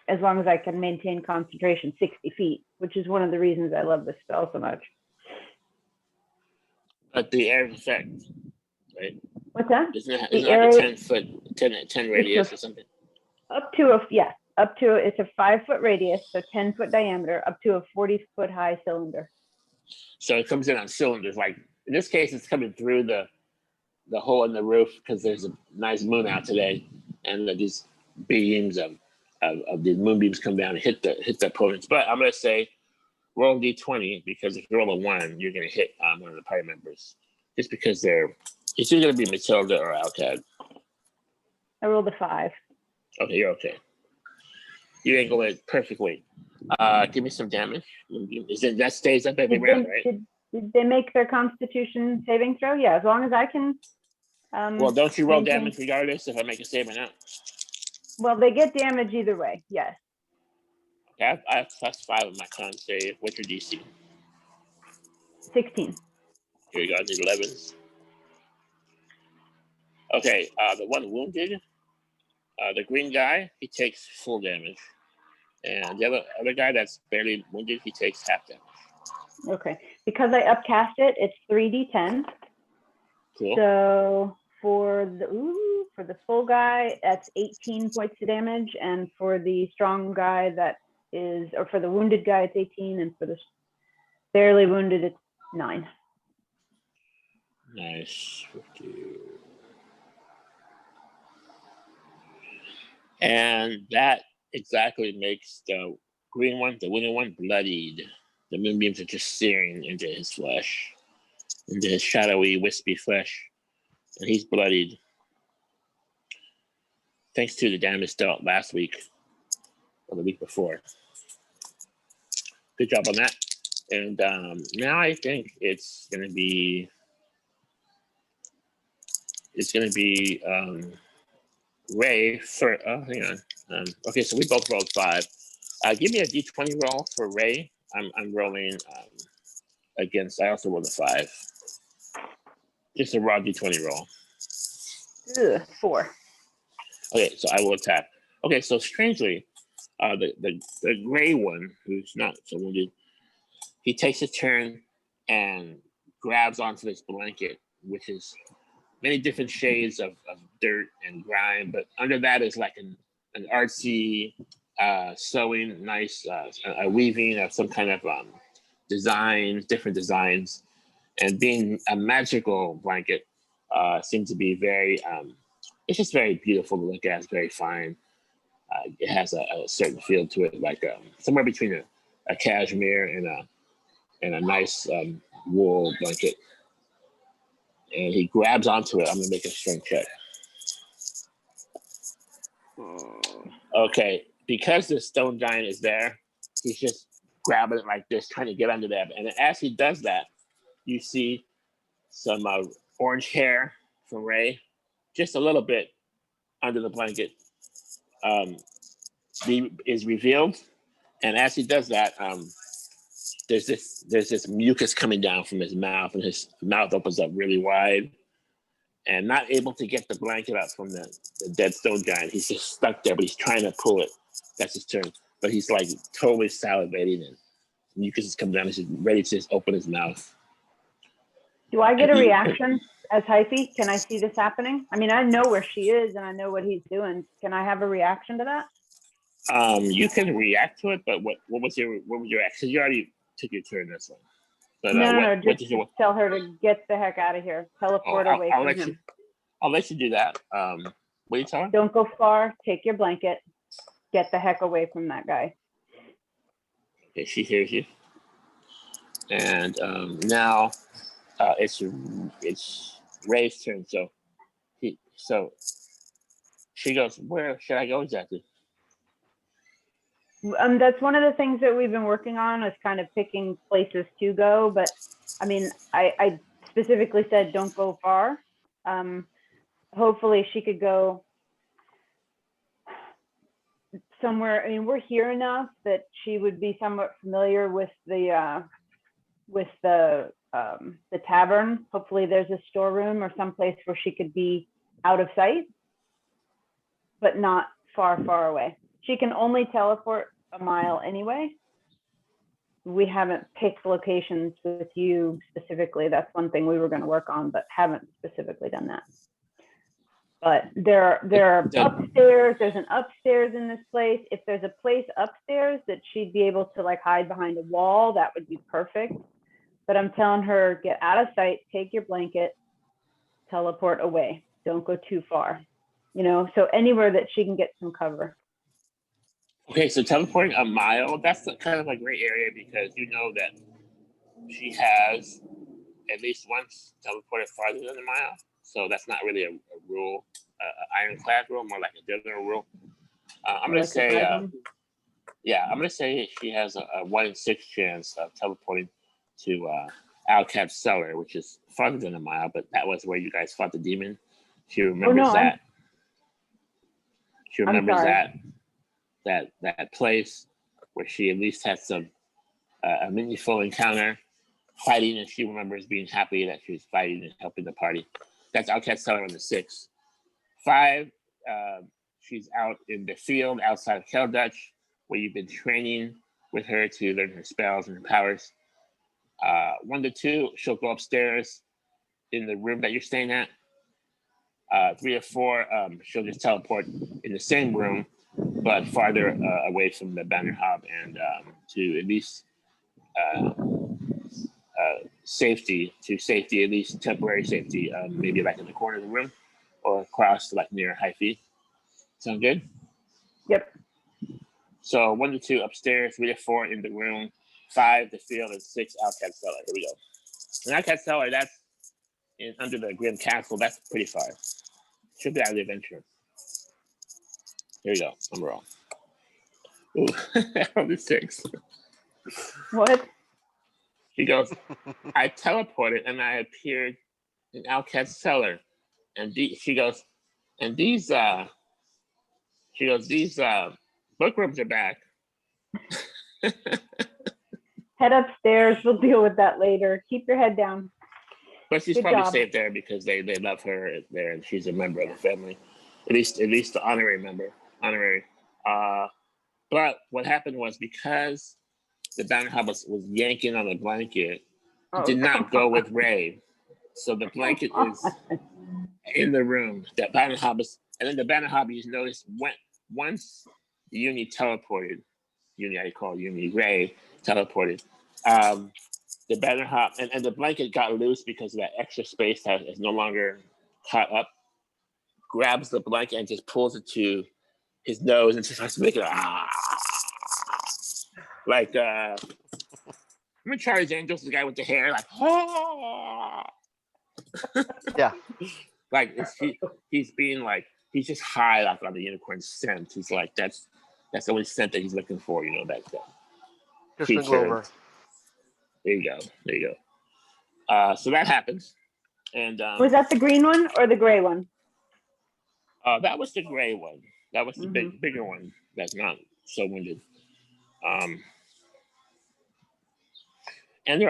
S1: as long as I can maintain concentration 60 feet, which is one of the reasons I love this spell so much.
S2: But the area of effect, right?
S1: What's that?
S2: Isn't it
S1: The
S2: like
S1: area-
S2: a 10-foot, 10 radius or something?
S1: Up to it's a 5-foot radius, so 10-foot diameter, up to a 40-foot high cylinder.
S2: So it comes in on cylinders. Like in this case, it's coming through the hole in the roof because there's a nice moon out today, and these beams of these moonbeams come down and hit the opponents. But I'm gonna say roll d20 because if you roll a 1, you're gonna hit one of the party members, just because it's either gonna be Matilda or al-kad.
S1: I rolled a 5.
S2: Okay, you're okay. You ain't going perfect weight. Give me some damage. That stays up every round, right?
S1: Did they make their Constitution saving throw? Yeah, as long as I can.
S2: Well, don't you roll
S1: maintain-
S2: damage regardless if I make a save or not?
S1: Well, they get damage either way. Yes.
S2: Okay, I have +5 of my con save. What's your DC?
S1: 16.
S2: Here you go. I need 11s. Okay, the one wounded, the green guy, he takes full damage. And the other guy that's barely wounded, he takes half damage.
S1: Okay. Because I upcast it, it's 3d10.
S2: Cool.
S1: So for the full guy, that's 18 points of damage, and for the strong guy for the wounded guy, it's 18, and for the barely wounded, it's 9.
S2: Nice. And that exactly makes the green one, the winning one, bloodied. The moonbeams are just searing into his flesh, into his shadowy, wispy flesh, and he's bloodied. Thanks to the damage dealt last week or the week before. Good job on that. And now I think it's gonna be Ray for. Oh, hang on. Okay, so we both rolled 5. Give me a d20 roll for Ray. I'm rolling against. I also rolled a 5. Just a raw d20 roll.
S1: 4.
S2: Okay, so I will attack. Okay, so strangely, the gray one, who's not so wounded, he takes a turn and grabs onto this blanket, which is many different shades of dirt and grime, but under that is like an artsy sewing, nice a weaving of some kind of different designs, and being a magical blanket seems to be very it's just very beautiful to look at. It's very fine. It has a certain feel to it, like somewhere between a cashmere and a nice wool blanket. And he grabs onto it. I'm gonna make a strength check. Okay, because the stone giant is there, he's just grabbing it like this, trying to get under there. And as he does that, you see some orange hair from Ray, just a little bit under the blanket, is revealed. And as he does that, there's this mucus coming down from his mouth, and his mouth opens up really wide. And not able to get the blanket out from the dead stone giant. He's just stuck there, but he's trying to pull it. That's his turn. But he's like totally salivating, and mucus is coming down. He's just ready to just open his mouth.
S1: Do I get a reaction as Hyphe? Can I see this happening? I mean, I know where she is and I know what he's doing. Can I have a reaction to that?
S2: You can react to it, but what was your action? You already took your turn this one. But,
S1: No, just tell her to get the heck out of here. Teleport away from him.
S2: I'll let you do that. What are you telling?
S1: Don't go far. Take your blanket. get the heck away from that guy.
S2: Okay, she hears you. And now it's Ray's turn. So she goes, where should I go exactly?
S1: That's one of the things that we've been working on, is kind of picking places to go. But I mean, I specifically said don't go far. Hopefully she could go somewhere. I mean, we're here enough that she would be somewhat familiar with the tavern. Hopefully there's a storeroom or someplace where she could be out of sight, but not far away. She can only teleport a mile anyway. We haven't picked locations with you specifically. That's one thing we were going to work on, but haven't specifically done that. But there are upstairs. There's an upstairs in this place. If there's a place upstairs that she'd be able to like hide behind a wall, that would be perfect. But I'm telling her, get out of sight, take your blanket, teleport away. Don't go too far. You know, so anywhere that she can get some cover.
S2: Okay, so teleporting a mile, that's kind of a gray area, because you know that she has at least once teleported farther than a mile. So that's not really a rule, ironclad rule, more like a general rule. I'm going to say, I'm going to say she has a 1 in 6 chance of teleporting to al-kad cellar, which is farther than a mile, but that was where you guys fought the demon. She remembers that. She remembers that place where she at least had some a meaningful encounter, fighting, and she remembers being happy that she was fighting and helping the party. That's al-kad cellar on the 6. 5, she's out in the field outside of Kel Dutch, where you've been training with her to learn her spells and her powers. 1 to 2, she'll go upstairs in the room that you're staying at. 3 or 4, she'll just teleport in the same room, but farther away from the Banderhob, and to at least safety, at least temporary safety, maybe like in the corner of the room or across like near Hyphe. Sound good?
S1: Yep.
S2: So 1 to 2 upstairs, 3 to 4 in the room, 5 the field, and 6 al-kad cellar. Here we go. And al-kad cellar, that's under the Grim Castle. That's pretty far. Should be out of the adventure. Here we go. I'm wrong. Ooh, on the 6.
S1: What?
S2: He goes, I teleported and I appeared in al-kad cellar. And she goes, these bookrooms are back.
S1: Head upstairs. We'll deal with that later. Keep your head down.
S2: But she's
S1: Good
S2: probably
S1: job.
S2: safe there because they love her there, and she's a member of the family. At least the honorary member. But what happened was, because the Banderhob was yanking on the blanket, it did not go with Ray. So the blanket is in the room. That Banderhob is, and then the Banderhob, you notice, once the Uni teleported, I call Uni, Ray teleported, the Banderhob, and the blanket got loose because of that extra space that is no longer caught up, grabs the blanket and just pulls it to his nose and just starts making like remember Charlie's Angels, the guy with the hair, like
S3: Yeah.
S2: like he's being like, he's just high like on the unicorn scent. He's like, that's the only scent that he's looking for, you know, that
S3: Crispin Glover.
S2: There you go. So that happens. And
S1: Was that the green one or the gray one?
S2: That was the gray one. That was the bigger one that's not so winded. And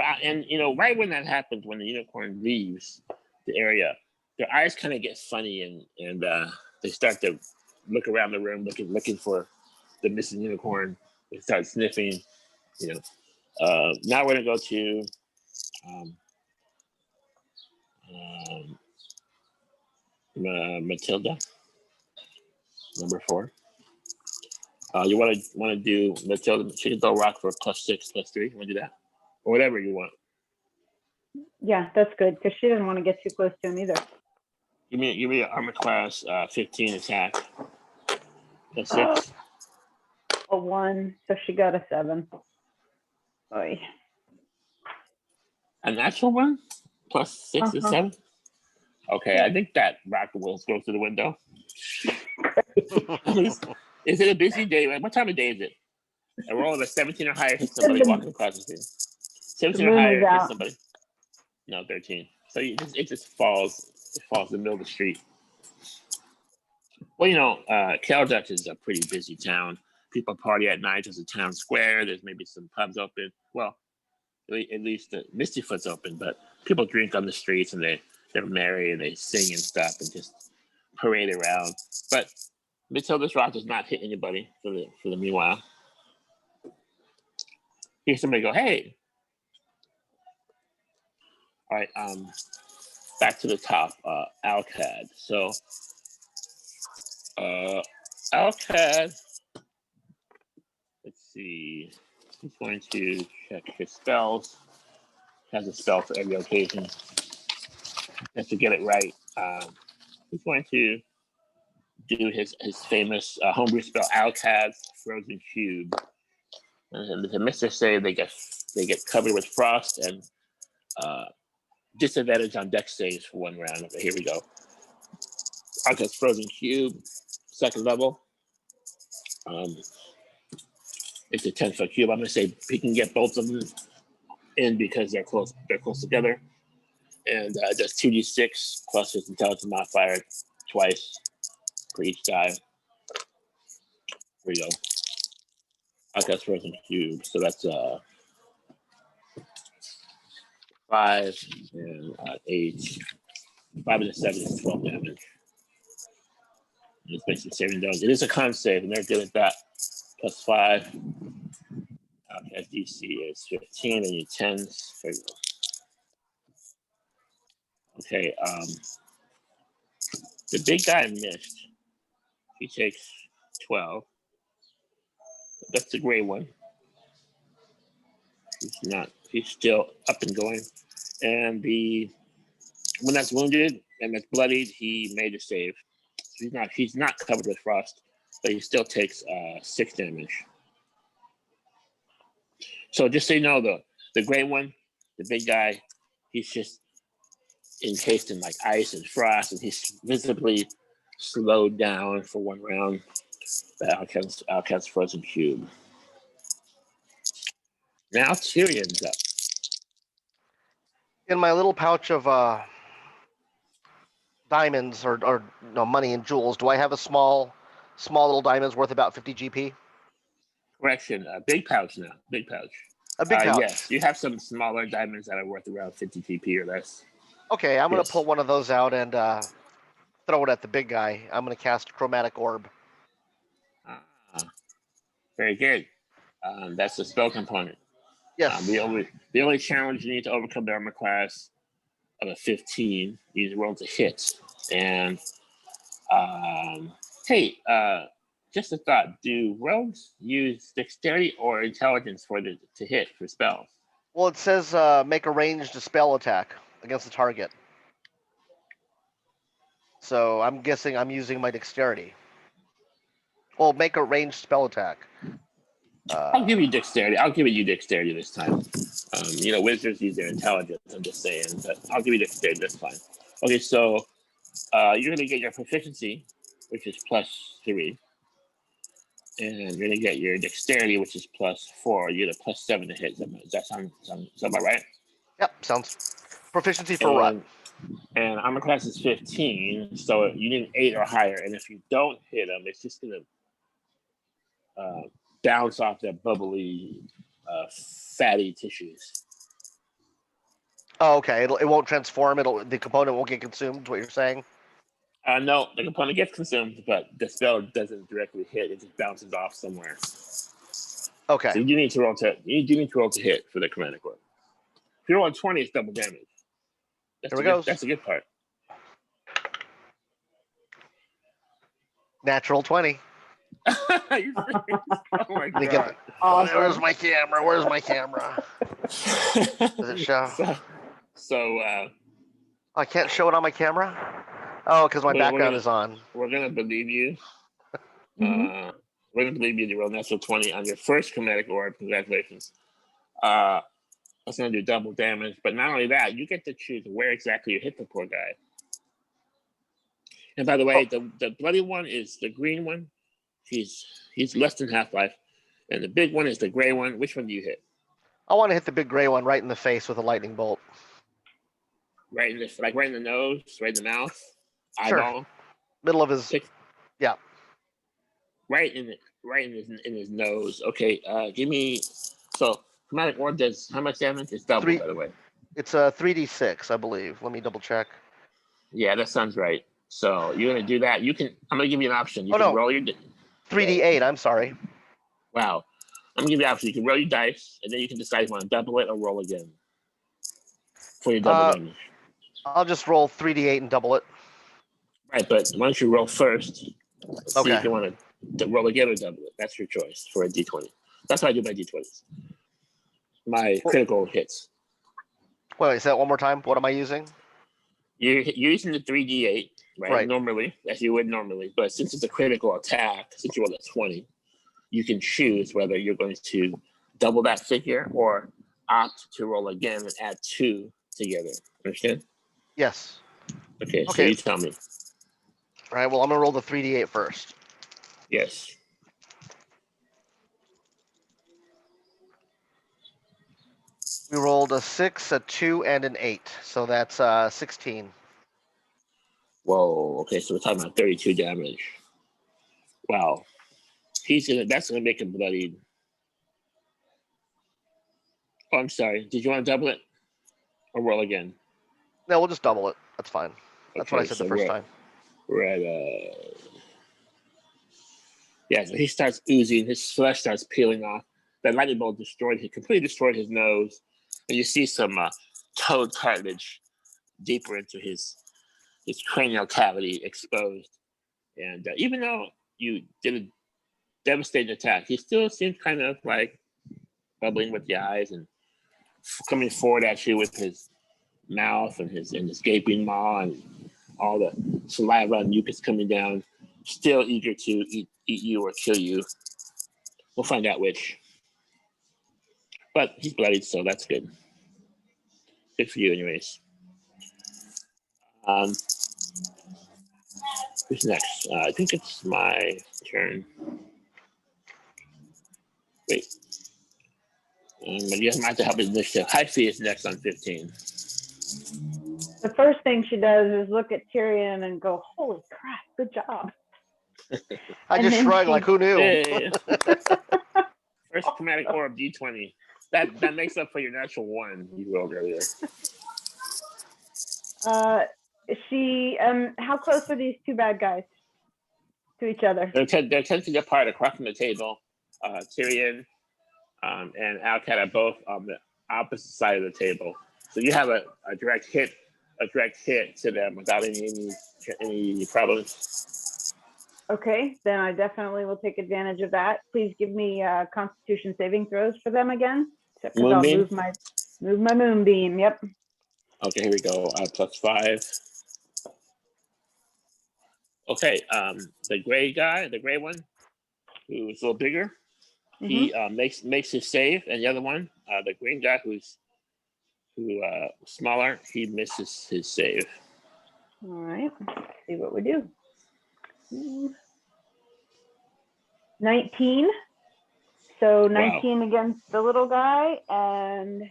S2: you know, right when that happens, when the unicorn leaves the area, their eyes kind of get funny, and they start to look around the room, looking for the missing unicorn. They start sniffing. You know. Now we're gonna go to Matilda, number 4. You want to do Matilda? She can throw rock for +6/+3. You want to do that, or whatever you want?
S1: Yeah, that's good, because she doesn't want to get too close to him either.
S2: Give me an armor class 15 attack. That's 6.
S1: a 1, so she got a 7. Oy.
S2: A natural one? Plus 6 is 7? Okay, I think that rocket will go through the window. Is it a busy day? What time of day is it? A roll of a 17 or higher hits somebody walking across the street. 17 or higher hits somebody. No, 13. So it just falls. It falls in the middle of the street. Well, Calduck is a pretty busy town. People party at night. There's a town square. There's maybe some pubs open. Well, at least the Misty Foot's open, but people drink on the streets and they're merry and they sing and stuff and just parade around. But Matilda's Rock does not hit anybody for the meanwhile. Hear somebody go, "Hey!" All right, back to the top, al-kad. So, al-kad. Let's see. He's going to check his spells. Has a spell for every occasion. Just to get it right, he's going to do his famous homebrew spell, al-kad's Frozen Cube. And the Mr. say they get covered with frost and disadvantage on dex saves for 1 round. Okay, here we go. Al-kad's Frozen Cube, 2nd level. It's a 10-foot cube. I'm going to say he can get both of them in because they're close together. And does 2d6 plus his intelligence modifier twice for each die. Here we go. Al-kad's Frozen Cube. So that's 5 and 8. 5 and a 7 is 12 damage. Let's make some saving throws. It is a con save, and they're good at that. Plus 5. Okay, DC is 15, and you 10s. There you go. Okay, the big guy missed. He takes 12. That's the gray one. He's still up and going. And the one that's wounded and that's bloodied, he made a save. So he's not covered with frost, but he still takes 6 damage. So just so you know, the gray one, the big guy, he's just encased in like ice and frost, and he's visibly slowed down for 1 round. The al-kad's Frozen Cube. Now Tyrion's up.
S3: In my little pouch of diamonds or money and jewels, do I have a small little diamonds worth about 50 GP?
S2: Correction, big pouch now. Big pouch.
S3: A big pouch.
S2: Yes, you have some smaller diamonds that are worth around 50 GP or less.
S3: Okay, I'm going to pull one of those out and throw it at the big guy. I'm going to cast Chromatic Orb.
S2: Very good. That's the spell component.
S3: Yes.
S2: The only challenge you need to overcome the armor class of a 15. You need to roll to hit. And hey, just a thought: do rogues use dexterity or intelligence to hit for spells?
S3: Well, it says make a ranged spell attack against the target. So I'm guessing I'm using my dexterity. Well, make a ranged spell attack.
S2: I'll give you dexterity. I'll give you dexterity this time. Wizards use their intelligence. I'm just saying, but I'll give you dexterity. That's fine. Okay, so you're gonna get your proficiency, which is plus 3, and you're gonna get your dexterity, which is plus 4. You get a plus 7 to hit. Does that sound about right?
S3: Yep, sounds. Proficiency for what?
S2: And armor class is 15, so you need an 8 or higher. And if you don't hit them, it's just gonna bounce off that bubbly, fatty tissues.
S3: Oh, okay. It won't transform. The component won't get consumed. What you're saying?
S2: No, the component gets consumed, but the spell doesn't directly hit. It just bounces off somewhere.
S3: Okay.
S2: So you do need to roll to hit for the chromatic orb. If you roll a 20, it's double damage. That's a good part.
S3: Natural 20.
S2: Oh my god!
S1: Awesome.
S3: Where's my camera? Does it show?
S2: So
S3: I can't show it on my camera. Oh, because my background is on.
S2: We're gonna believe you. We're going to believe you to roll natural 20 on your first chromatic orb. Congratulations. That's going to do double damage. But not only that, you get to choose where exactly you hit the poor guy. And by the way, the bloody one is the green one. He's less than half-life. And the big one is the gray one. Which one do you hit?
S3: I want to hit the big gray one right in the face with a lightning bolt.
S2: Right in the nose, right in the mouth,
S3: Sure.
S2: eyeball.
S3: Middle of his. Yeah.
S2: Right in his nose. Okay. Give me. So chromatic orb does how much damage? It's double, by the way.
S3: It's a 3d6, I believe. Let me double check.
S2: Yeah, that sounds right. So you're gonna do that. I'm gonna give you an option. You can roll your
S3: 3d8. I'm sorry.
S2: Wow. I'm gonna give you an option. You can roll your dice, and then you can decide if you want to double it or roll again for your double damage.
S3: I'll just roll 3d8 and double it.
S2: Right, but why don't you roll first? See
S3: Okay.
S2: if you want to roll again or double it. That's your choice for a d20. That's what I do my d20s. My critical hits.
S3: Wait, say that one more time. What am I using?
S2: You're using the 3d8, right? Normally, as you would normally. But since it's a critical attack, since you rolled a 20, you can choose whether you're going to double that figure or opt to roll again and add 2 together. Understand?
S3: Yes.
S2: Okay, so you tell me.
S3: All right, well, I'm going to roll the 3d8 first.
S2: Yes.
S3: We rolled a 6, a 2, and an 8. So that's 16.
S2: Whoa, okay, so we're talking about 32 damage. Wow. That's gonna make him bloodied. Oh, I'm sorry. Did you want to double it? Or roll again?
S3: No, we'll just double it. That's fine. That's what I said the first time.
S2: We're at yeah, so he starts oozing, his flesh starts peeling off. That lightning bolt completely destroyed his nose. And you see some toad cartilage deeper into his cranial cavity exposed. And even though you did a devastating attack, he still seemed kind of like bubbling with the eyes and coming forward at you with his mouth and his gaping maw and all the saliva and mucus coming down, still eager to eat you or kill you. We'll find out which. But he's bloodied, so that's good. Good for you, anyways. Who's next? I think it's my turn. Wait. But you might have to help with initiative. Hyphe is next on 15.
S1: The first thing she does is look at Tyrion and go, "Holy crap, good job."
S3: I just shrugged like, who knew?
S2: Hey. First chromatic orb, D20. That makes up for your natural 1 you rolled earlier.
S1: How close are these two bad guys to each other?
S2: They're 10 feet apart across from the table. Tyrion and al-kad are both on the opposite side of the table. So you have a direct hit to them without any problems.
S1: Okay, then I definitely will take advantage of that. Please give me Constitution saving throws for them again. Except because I'll move my moonbeam. Yep.
S2: Okay, here we go. +5. Okay, the gray one, who's a little bigger, he makes his save, and the other one, the green guy who's smaller, he misses his save.
S1: All right, let's see what we do. 19. So 19 against the little guy, and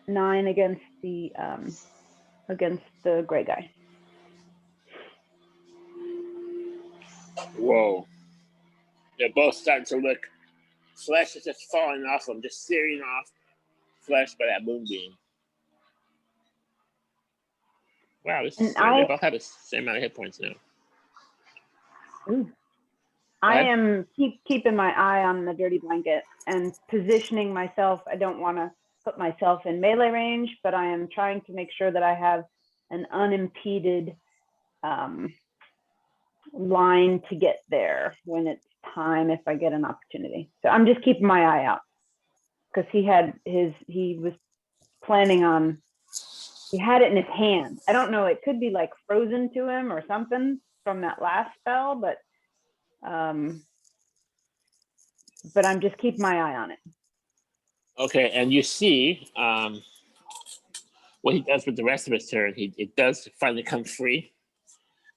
S1: 9 against the gray guy.
S2: Whoa. They're both starting to look, flesh is just falling off them, just searing off flesh by that moonbeam. Wow, they both have the same amount of hit points now.
S1: Ooh. I am keeping my eye on the dirty blanket and positioning myself. I don't want to put myself in melee range, but I am trying to make sure that I have an unimpeded line to get there when it's time, if I get an opportunity. So I'm just keeping my eye out because he was planning on, he had it in his hand. I don't know, it could be like frozen to him or something from that last spell, but But I'm just keeping my eye on it.
S2: Okay, and you see what he does with the rest of his turn. It does finally come free,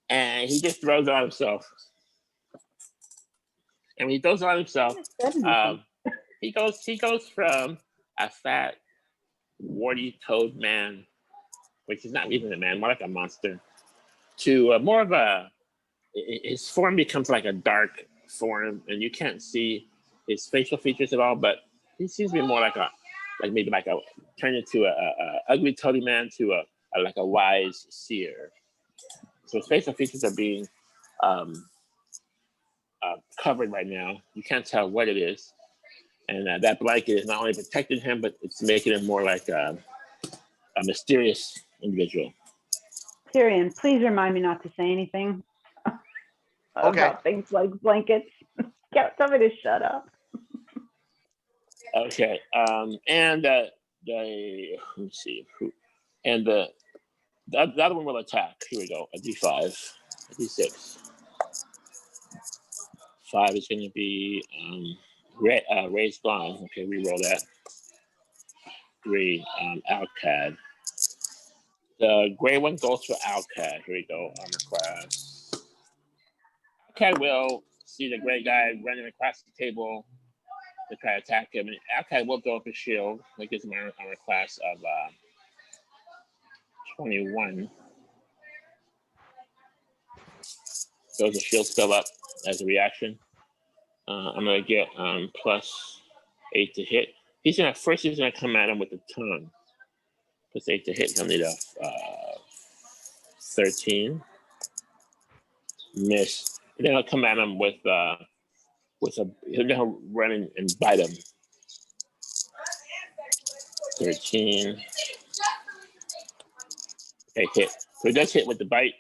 S2: and he just throws on himself. And when he throws on himself, he goes from a fat, warty toad man, which is not even a man, more like a monster, to more of a. His form becomes like a dark form, and you can't see his facial features at all. But he seems to be more like turned into a ugly toady man to a wise seer. So his facial features are being covered right now. You can't tell what it is, and that blanket is not only protecting him, but it's making him more like a mysterious individual.
S1: Tyrion, please remind me not to say anything about things like blankets. Tell me to shut up.
S2: Okay, and let me see, and the other one will attack. Here we go, a D5, a D6. 5 is going to be raised blind. Okay, re-roll that. 3, al-kad. The gray one goes for al-kad. Here we go, armor class. al-kad will see the gray guy running across the table to try to attack him. And al-kad will throw up his shield. That gives him an armor class of 21. Throws the shield spell up as a reaction. I'm gonna get +8 to hit. He's gonna come at him with the tongue. +8 to hit. He'll need a 13. Miss. And then I'll come at him with he'll run and bite him. 13. Okay, hit. So he does hit with the bite,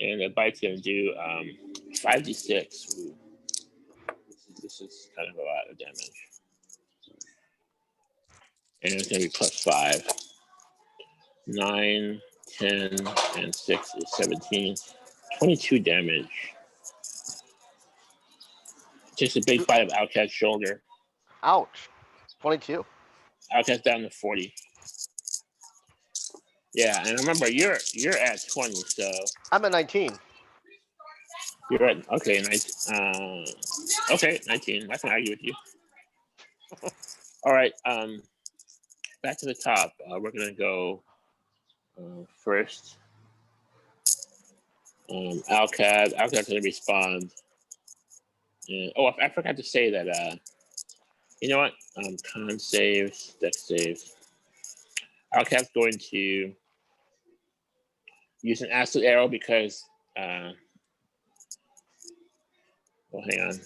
S2: and the bite's gonna do 5d6. Ooh. This is kind of a lot of damage. And it's gonna be +5. 9, 10, and 6 is 17. 22 damage. Just a big bite of al-kad's shoulder.
S3: Ouch. 22.
S2: al-kad's down to 40. Yeah, and remember you're at 20, so
S3: I'm at 19.
S2: you're at 19. Okay, 19. I can argue with you. All right, back to the top. We're gonna go first. al-kad. al-kad's gonna respond. And, I forgot to say that. You know what? Con saves, dex saves. al-kad's going to use an acid arrow because. Hang on.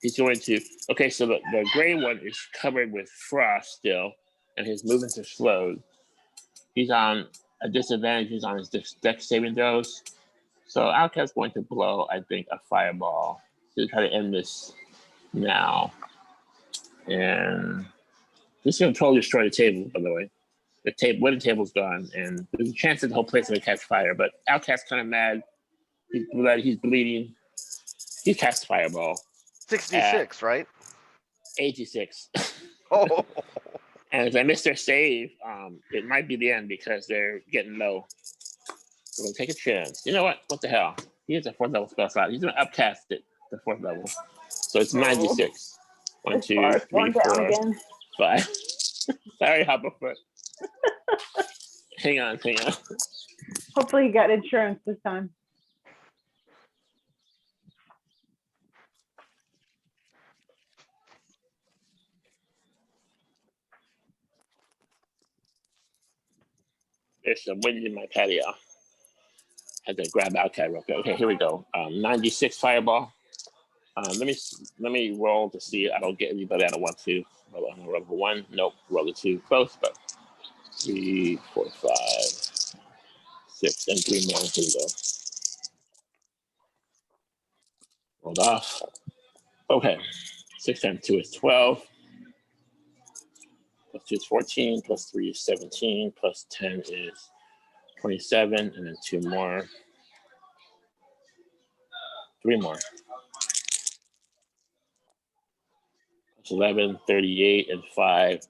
S2: He's going to. Okay, so the gray one is covered with frost still, and his movements are slowed. He's on a disadvantage. He's on his dex saving throws. So al-kad's going to blow, I think, a fireball to try to end this now. And this is going to totally destroy the table, by the way. The wooden table's gone, and there's a chance that the whole place is going to catch fire. But al-kad's kind of mad. He's bleeding. He casts fireball.
S3: 66, right?
S2: 86.
S3: Oh.
S2: And if I miss their save, it might be the end because they're getting low. We're going to take a chance. You know what? What the hell? He has a 4th level spell slot. He's going to upcast it to 4th level. So it's 96. 1, 2, 3, 4, 5. Sorry, Hopperfoot. Hang on.
S1: Hopefully you got insurance this time.
S2: There's some wind in my patio. Had to grab al-kad real quick. Okay, here we go. 96 fireball. Let me roll to see. I don't get anybody I don't want to. Roll a 1. Nope. Roll a 2. Close, but 3, 4, 5, 6, and 3 more. Here we go. Rolled off. Okay. 6 times 2 is 12. Plus 2 is 14. Plus 3 is 17. Plus 10 is 27. And then 2 more. 3 more. It's 11, 38, and 5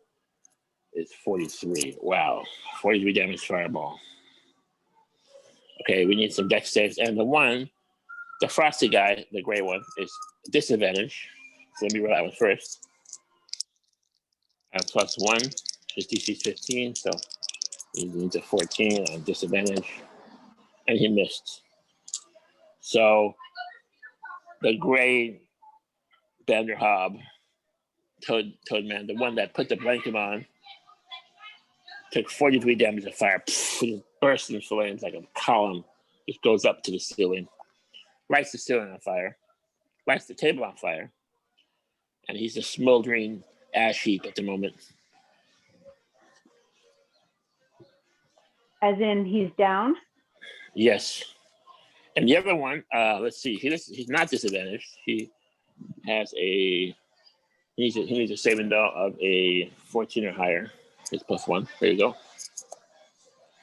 S2: is 43. Wow. 43 damage fireball. Okay, we need some dex saves. And the frosty guy, the gray one, is disadvantage. So let me roll that one first. +1. His DC is 15, so he needs a 14 on disadvantage. And he missed. So the gray Banderhob, Toadman, the one that put the blanket on, took 43 damage of fire. He just burst into flames like a column. Just goes up to the ceiling. Lights the ceiling on fire. Lights the table on fire. And he's a smoldering ash heap at the moment.
S1: As in, he's down?
S2: Yes. And the other one, let's see. He's not disadvantaged. He has he needs a saving throw of a 14 or higher. It's +1. There you go.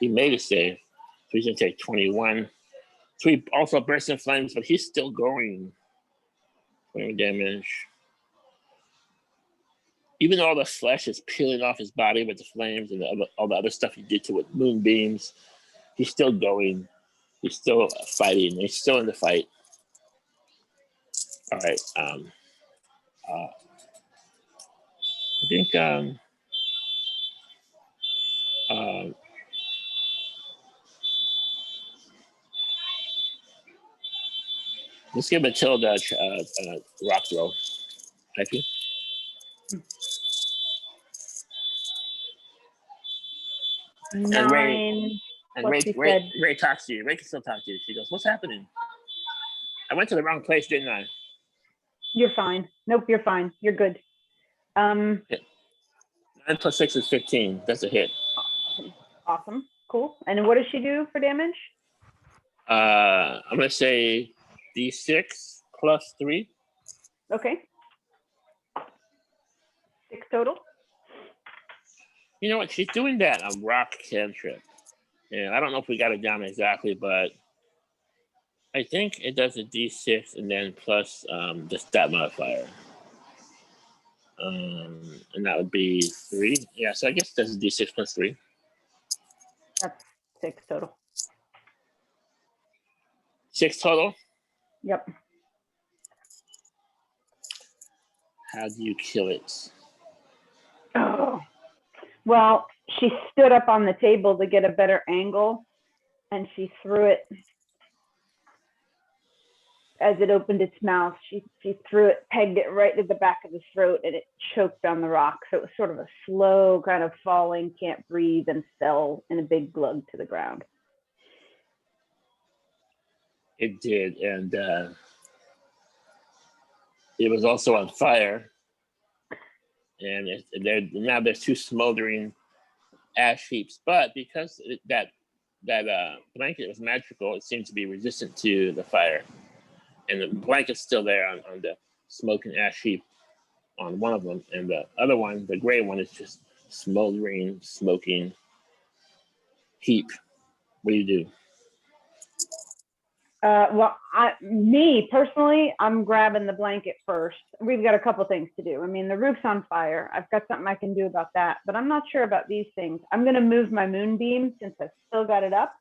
S2: He made a save. So he's going to take 21. So he also bursts in flames, but he's still going. 21 damage. Even though all the flesh is peeling off his body with the flames and all the other stuff he did to it, moonbeams, he's still going. He's still fighting. He's still in the fight. All right. I think let's give Matilda rock throw. Hyphe. And Ray talks to you. Ray can still talk to you. She goes, "What's happening? I went to the wrong place, didn't I?"
S1: You're fine. Nope, you're fine. You're good.
S2: 9 + 6 is 15. That's a hit.
S1: Awesome. Cool. And what does she do for damage?
S2: I'm gonna say D6 +3.
S1: Okay. 6 total.
S2: You know what? She's doing that on rock cantrip. And I don't know if we got it down exactly, but I think it does a D6 and then plus the stat modifier. And that would be 3. Yeah, so I guess that's a D6 +3.
S1: That's 6 total.
S2: 6 total?
S1: Yep.
S2: How do you kill it?
S1: Oh. Well, she stood up on the table to get a better angle, and she threw it as it opened its mouth. She threw it, pegged it right to the back of the throat, and it choked on the rock. So it was sort of a slow kind of falling, can't breathe, and fell in a big glug to the ground.
S2: It did, and it was also on fire. And now there's 2 smoldering ash heaps. But because that blanket was magical, it seemed to be resistant to the fire. And the blanket's still there on the smoking ash heap on one of them. And the other one, the gray one, is just smoldering, smoking heap. What do you do?
S1: Well, me personally, I'm grabbing the blanket first. We've got a couple things to do. I mean, the roof's on fire. I've got something I can do about that, but I'm not sure about these things. I'm going to move my moonbeam, since I've still got it up,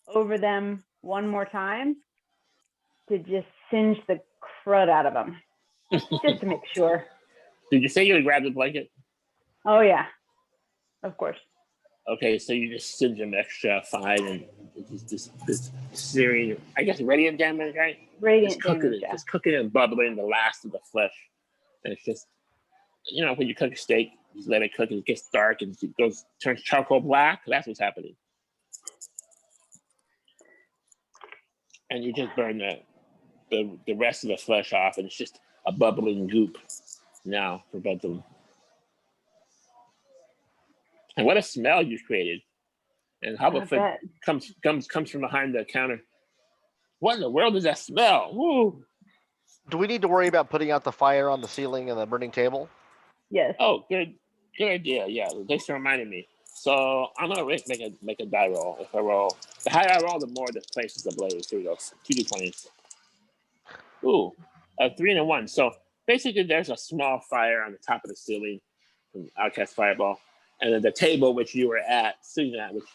S1: over them one more time to just singe the crud out of them, just to make sure.
S2: Did you say you would grab the blanket?
S1: Oh, yeah, of course.
S2: Okay, so you just singe them extra fine, and this searing, I guess, radiant damage, right?
S1: Radiant damage, yeah.
S2: Just cooking and bubbling the last of the flesh. And it's just, you know, when you cook a steak, you just let it cook and it gets dark and it turns charcoal black. That's what's happening. And you just burn the rest of the flesh off, and it's just a bubbling goop now for both of them. And what a smell you created! And Hobblefoot comes from behind the counter. What in the world is that smell? Woo!
S3: Do we need to worry about putting out the fire on the ceiling and the burning table?
S1: Yes.
S2: Oh, good idea. Yeah, thanks for reminding me. So I'm gonna make a die roll. If I roll, the higher I roll, the more the place is ablaze. Here we go. 2d20s. Ooh, a 3 and a 1. So basically there's a small fire on the top of the ceiling from al-kad's fireball, and then the table which you were sitting at, which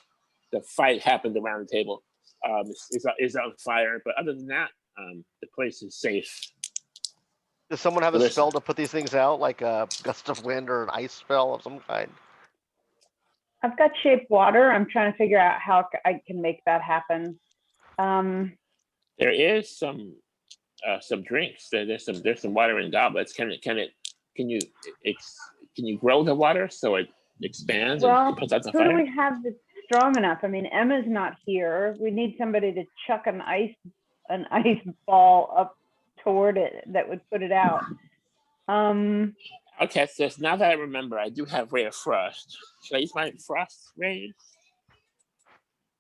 S2: the fight happened around the table, is on fire. But other than that, the place is safe.
S3: Does someone have
S2: So
S3: a
S2: there's-
S3: spell to put these things out, like a gust of wind or an ice spell of some kind?
S1: I've got shape water. I'm trying to figure out how I can make that happen.
S2: There is some drinks. There's some water in goblets. Can you grow the water so it expands
S1: Well,
S2: and puts out the
S1: who do
S2: fire?
S1: we have that's strong enough? I mean, Emma's not here. We need somebody to chuck an ice ball up toward it that would put it out.
S2: Okay, so now that I remember, I do have Ray of Frost. Should I use my Frost Ray?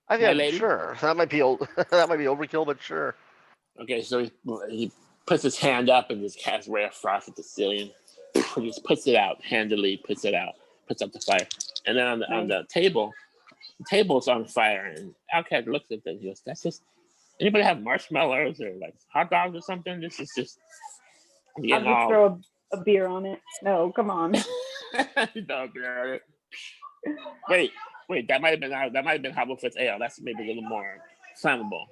S3: I
S2: My
S3: think
S2: lady?
S3: sure. That might be that might be overkill, but sure.
S2: Okay, so he puts his hand up and just casts Ray of Frost at the ceiling. He just puts it out, handily puts it out, puts up the fire. And then on the table's on fire, and al-kad looks at them. He goes, "That's just, anybody have marshmallows or like hot dogs or something? This is just."
S1: I'll just throw a beer on it. No, come on.
S2: No, beer on it. Wait, that might have been Hobblefoot's ale. That's maybe a little more flammable.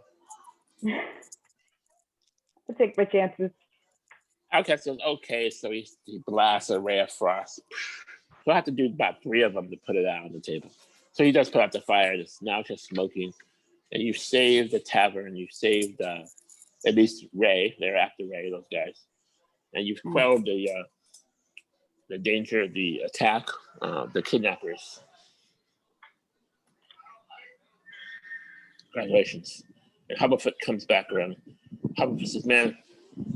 S1: I'll take my chances.
S2: al-kad says, okay, so he blasts a Ray of Frost. So I have to do about 3 of them to put it out on the table. So he does put out the fire. It's now just smoking. And you saved the tavern. You saved at least Ray. They're after Ray, those guys. And you've quelled the danger, the attack, the kidnappers. Congratulations. And Hubblefoot comes back around. Hubblefoot says, man,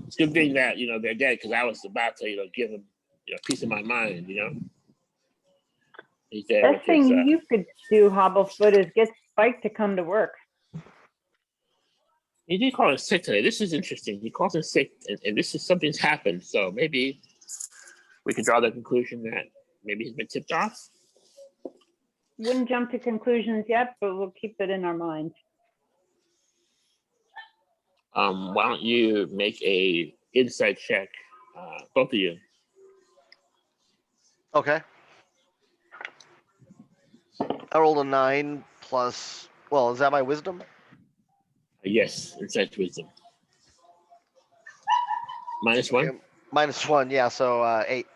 S2: it's a good thing that, they're dead, because I was about to, give them, a piece of my mind, He's there
S1: Best thing you could do, Hobblefoot, is get Spike to come to work.
S2: He did call him sick today. This is interesting. He calls him sick, and this is something's happened. So maybe we can draw the conclusion that maybe he's been tipped off.
S1: Wouldn't jump to conclusions yet, but we'll keep it in our minds.
S2: Why don't you make a insight check, both of you?
S3: Okay. I rolled a 9 plus. Well, is that my wisdom?
S2: Yes, insight wisdom. -1.
S3: Okay, -1, yeah. So 8.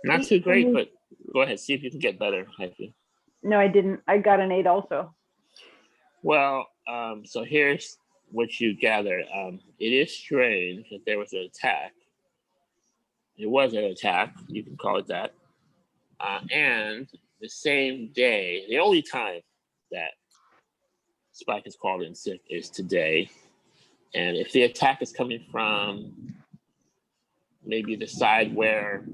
S2: Not too great, but go ahead. See if you can get better, Hyphe.
S1: No, I didn't. I got an 8 also.
S2: Well, so here's what you gather. It is strange that there was an attack. It was an attack. You can call it that. And the same day, the only time that Spike is called in sick is today. And if the attack is coming from maybe the side where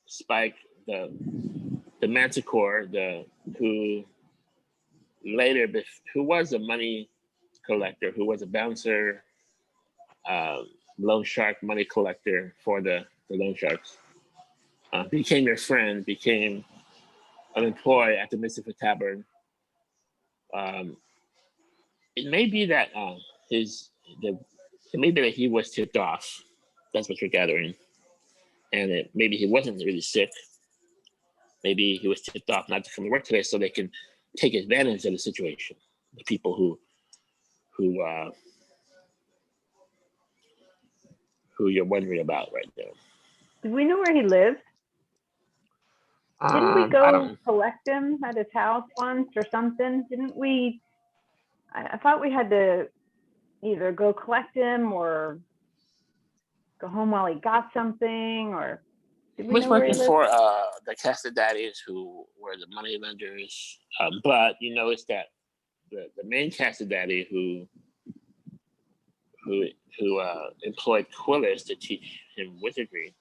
S2: Spike, the Manticore, who was a money collector, who was a bouncer, loan shark money collector for the loan sharks, became your friend, became an employee at the Misty Foot tavern. It may be that it may be that he was tipped off. That's what you're gathering, and maybe he wasn't really sick. Maybe he was tipped off not to come to work today, so they can take advantage of the situation. The people who you're wondering about right now.
S1: Do we know where he lives? Didn't we go collect him at his house once or something? Didn't we? I thought we had to either go collect him or go home while he got something, or did we
S2: was
S1: know where he
S2: working
S1: lived?
S2: for the Castadaddies, who were the money lenders, but you notice that the main Castadaddy who employed Quillis to teach him wizardry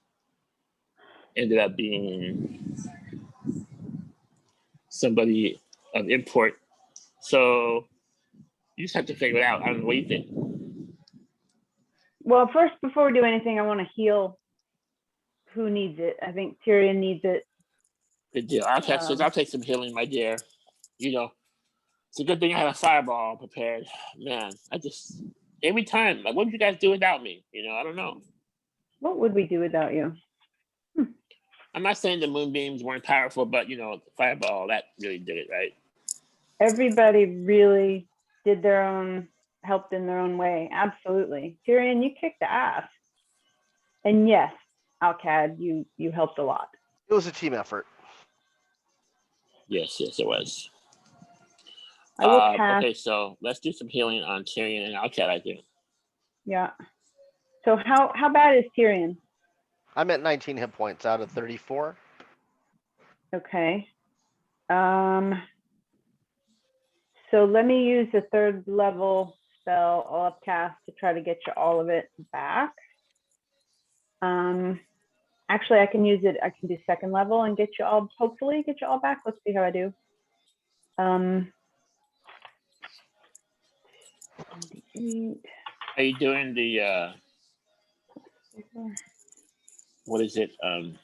S2: ended up being somebody of import. So you just have to figure it out. I don't know what you think.
S1: Well, first, before we do anything, I want to heal who needs it. I think Tyrion needs it.
S2: Good deal. I'll take some healing, my dear. It's a good thing I had a fireball prepared. Man, every time. Like, what would you guys do without me? You know, I don't know.
S1: What would we do without you?
S2: I'm not saying the moonbeams weren't powerful, but you know, the fireball, that really did it, right?
S1: Everybody really did their own, helped in their own way. Absolutely. Tyrion, you kicked ass. And yes, al-kad, you helped a lot.
S3: It was a team effort.
S2: Yes, it was.
S1: I will cast.
S2: Okay, so let's do some healing on Tyrion and al-kad, I think.
S1: Yeah. So how bad is Tyrion?
S3: I'm at 19 hit points out of 34.
S1: Okay. So let me use the 3rd level spell I'll upcast to try to get you all of it back. Actually, I can use it. I can do 2nd level and get you all, hopefully get you all back. Let's see how I do.
S2: Are you doing the what is it?
S1: I'm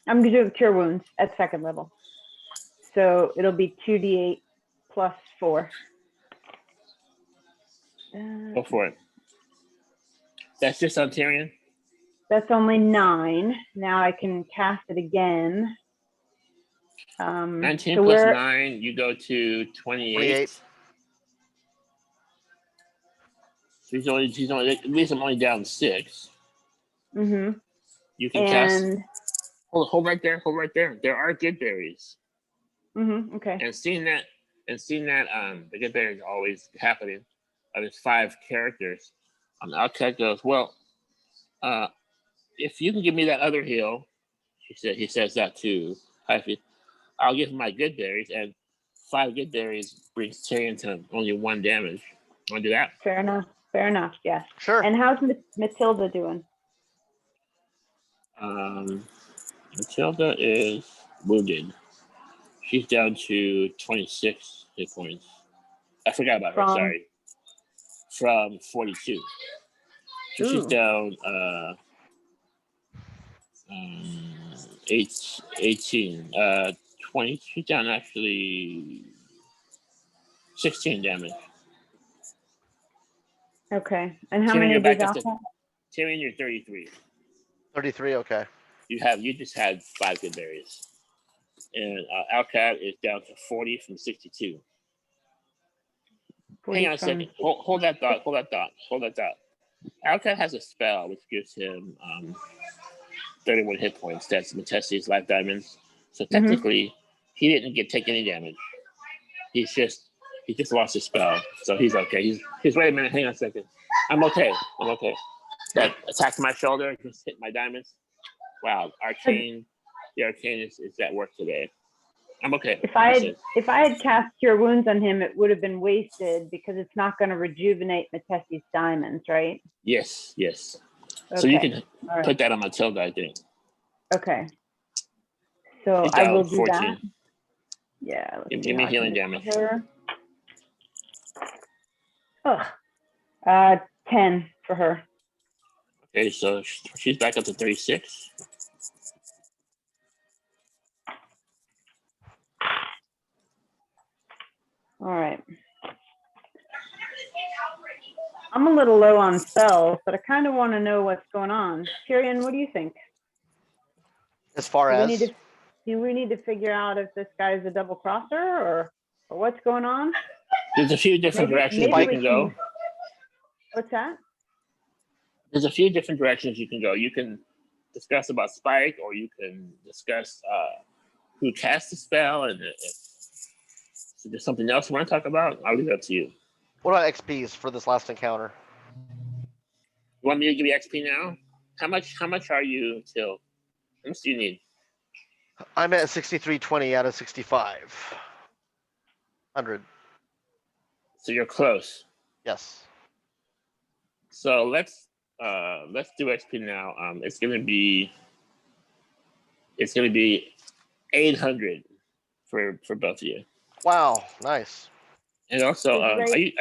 S1: gonna do Cure Wounds at 2nd level. So it'll be 2d8 plus 4.
S2: Go for it. That's just on Tyrion?
S1: That's only 9. Now I can cast it again.
S2: 19
S1: so
S2: plus 9, you go to 28. She's only, at least I'm only down 6.
S1: Mm-hmm.
S2: You can cast. Hold right there. Hold right there. There are good berries.
S1: Mm-hmm. Okay.
S2: And seeing that, the good berries are always happening. There's 5 characters. al-kad goes, well, if you can give me that other heal, he says that to Hyphe, I'll give him my good berries, and 5 good berries brings Tyrion to only 1 damage. Want to do that?
S1: Fair enough. Fair enough. Yes.
S3: Sure.
S1: And how's Matilda doing?
S2: Matilda is wounded. She's down to 26 hit points. I forgot about her. Sorry. From 42. So she's down 18. 20. She's down actually 16 damage.
S1: Okay. And how
S2: Tyrion,
S1: many
S2: back
S1: does
S2: up to
S1: al-kad?
S2: Tyrion, you're 33.
S3: 33, okay.
S2: You just had 5 good berries. And al-kad is down to 40 from 62. Hang on a second. Hold that thought. al-kad has a spell which gives him 31 hit points. That's Matessi's life diamonds. So technically, he didn't take any damage. He just lost his spell. So he's okay. He's wait a minute, hang on a second. I'm okay. That attack to my shoulder just hit my diamonds. Wow, the arcane is at work today. I'm okay.
S1: If I had cast Cure Wounds on him, it would have been wasted because it's not going to rejuvenate Matessi's diamonds, right?
S2: Yes. Okay. So you can put that on Matilda, I think.
S1: Okay. So I will do 14. That. Yeah.
S2: Give me healing damage.
S1: 10 for her.
S2: Okay, so she's back up to 36.
S1: All right. I'm a little low on spells, but I kind of want to know what's going on. Tyrion, what do you think?
S3: As far as?
S1: Do we need to figure out if this guy's a double crosser or what's going on?
S2: There's a few different directions we can go.
S1: What's that?
S2: There's a few different directions you can go. You can discuss about Spike, or you can discuss who cast the spell, and if there's something else you want to talk about, I'll leave it up to you.
S3: What about XPs for this last encounter?
S2: You want me to give you XP now? How much are you till? How much do you need?
S3: I'm at 6320 out of 6,500.
S2: So you're close.
S3: Yes.
S2: So let's do XP now. It's gonna be 800 for both of you.
S3: Wow, nice.
S2: And also, are you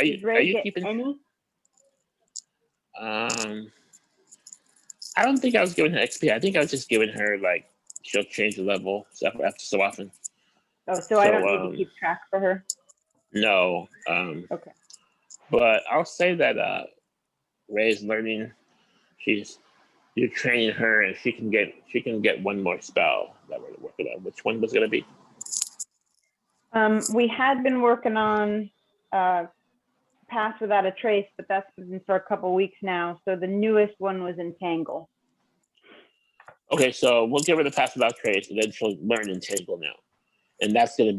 S2: keeping
S1: any?
S2: I don't think I was giving her XP. I think I was just giving her like she'll change the level after so often.
S1: Oh, so I don't need to keep track for her.
S2: No.
S1: Okay.
S2: But I'll say that Ray's learning. You're training her, and she can get one more spell that we're working on. Which one was it gonna be?
S1: We had been working on Pass Without a Trace, but that's been for a couple weeks now. So the newest one was Entangle.
S2: Okay, so we'll give her the Pass Without Trace, and then she'll learn Entangle now, and that's gonna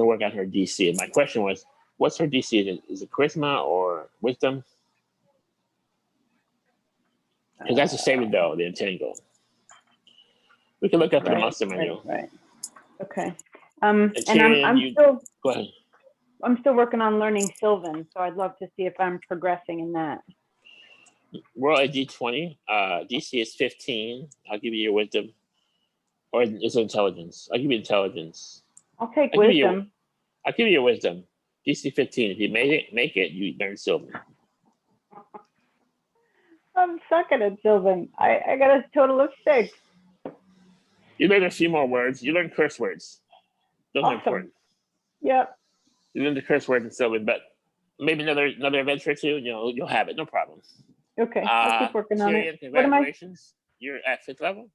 S2: work on her DC. And my question was, what's her DC? Is it Charisma or Wisdom? Because that's the same though, the Entangle. We can look up the monster manual.
S1: Right. Okay.
S2: And
S1: I'm
S2: go ahead.
S1: I'm still working on learning Sylvan, so I'd love to see if I'm progressing in that.
S2: Roll a d20. DC is 15. I'll give you your wisdom. Or is it intelligence? I'll give you intelligence.
S1: I'll take wisdom.
S2: I'll give you your wisdom. DC 15. If you make it, you learn Sylvan.
S1: I'm sucking at Sylvan. I got a total of 6.
S2: You learn a few more words. You learn curse words. Those are important.
S1: Yep.
S2: You learn the curse words in Sylvan, but maybe another adventure or two, you'll have it. No problem.
S1: Okay, I'll keep working on it.
S2: Congratulations. You're at 5th level?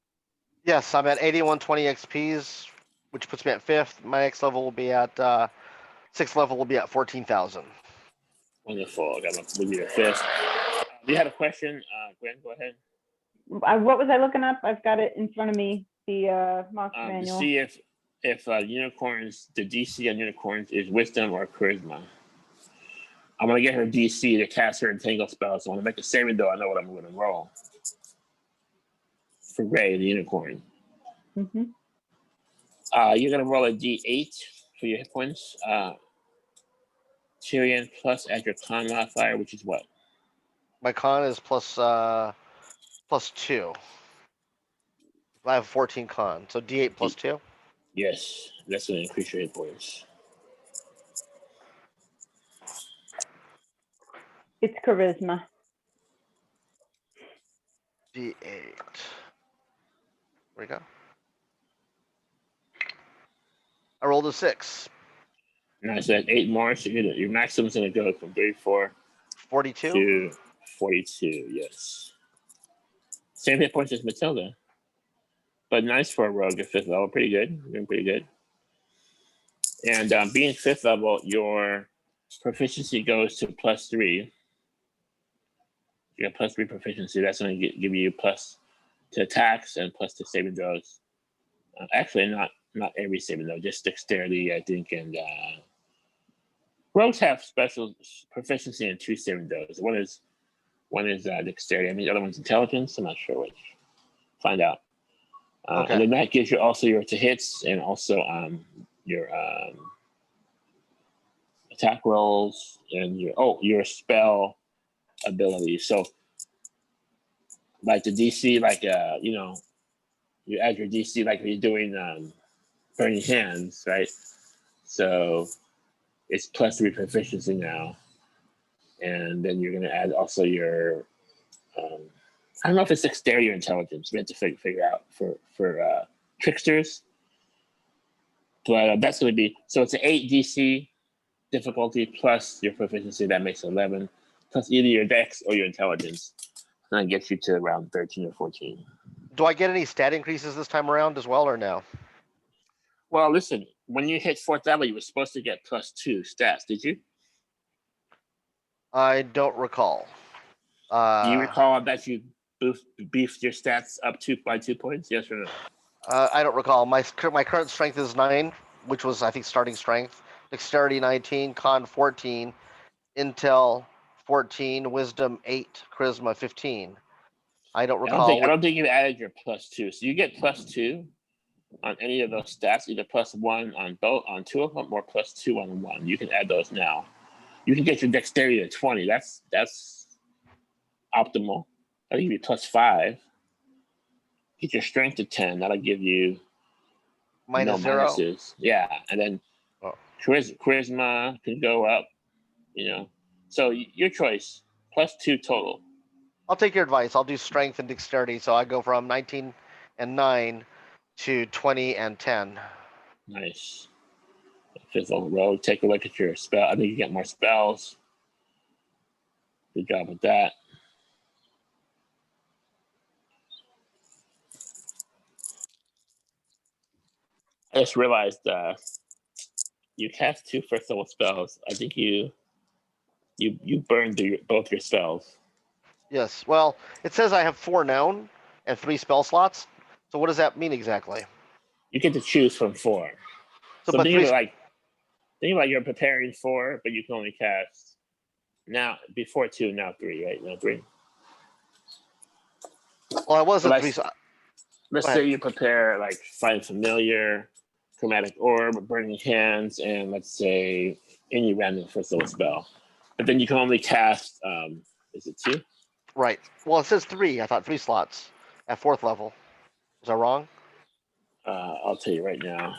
S3: Yes, I'm at 8120 XPs, which puts me at 5th. My next level will be at 6th level will be at 14,000.
S2: Wonderful. I got to move you to 5th. You had a question, Gwen? Go ahead.
S1: What was I looking up? I've got it in front of me. The monster manual.
S2: To see if unicorns, the DC on unicorns is Wisdom or Charisma. I'm gonna get her DC to cast her Entangle spell. So when I make a saving throw, I know what I'm gonna roll. For Ray, the unicorn.
S1: Mm-hmm.
S2: You're gonna roll a D8 for your hit points. Tyrion plus add your con modifier, which is what?
S3: My con is plus 2. I have 14 con, so D8 plus 2.
S2: Yes, that's gonna increase your hit points.
S1: It's charisma.
S3: D8. Where'd it go? I rolled a 6.
S2: Nice. So that's 8 more. So your maximum's gonna go from 34
S3: 42
S2: to 42. Yes. Same hit points as Matilda, but nice for a rogue at 5th level. Pretty good. Doing pretty good. And being 5th level, your proficiency goes to +3. You got +3 proficiency. That's going to give you plus to attacks and plus to saving throws. Actually, not every saving throw, just dexterity, I think. And rogues have special proficiency in 2 saving throws. One is dexterity. I mean, the other one's intelligence. I'm not sure which. Find out.
S3: Okay.
S2: And then that gives you also your to hits and also your attack rolls and your spell ability. So like the DC, like you add your DC like you're doing burning hands, right? So it's +3 proficiency now. And then you're gonna add also your I don't know if it's dexterity or intelligence. We have to figure out for tricksters. But that's gonna be so it's an 8 DC difficulty plus your proficiency, that makes 11, plus either your dex or your intelligence. And that gets you to around 13 or 14.
S3: Do I get any stat increases this time around as well, or no?
S2: Well, listen, when you hit 4th level, you were supposed to get +2 stats. Did you?
S3: I don't recall.
S2: Do you recall that you beefed your stats up by 2 points? Yes or no?
S3: I don't recall. My current strength is 9, which was, I think, starting strength. Dexterity 19, con 14, intel 14, wisdom 8, charisma 15. I don't recall.
S2: I don't think you added your +2. So you get +2 on any of those stats, either +1 on 2 of them or +2 on 1. You can add those now. You can get your dexterity to 20. That's optimal. That'll give you +5. Get your strength to 10. That'll give you
S3: minus 0.
S2: Minuses. Yeah, and then charisma can go up. So your choice. +2 total.
S3: I'll take your advice. I'll do strength and dexterity. So I go from 19 and 9 to 20 and 10.
S2: Nice. 5th level rogue. Take a look at your spell. I think you get more spells. Good job with that. I just realized you cast 2 first level spells. I think you burned both your spells.
S3: Yes. Well, it says I have 4 known and 3 spell slots. So what does that mean exactly?
S2: You get to choose from 4.
S3: So,
S2: So
S3: but
S2: think
S3: 3.
S2: of it like you're preparing 4, but you can only cast now before 2, now 3, right? Now 3.
S3: Well, I wasn't
S2: So
S3: 3.
S2: let's say you prepare like Find Familiar, Chromatic Orb, Burning Hands, and let's say any random first level spell. But then you can only cast, is it 2?
S3: Right. Well, it says 3. I thought 3 slots at 4th level. Is that wrong?
S2: I'll tell you right now.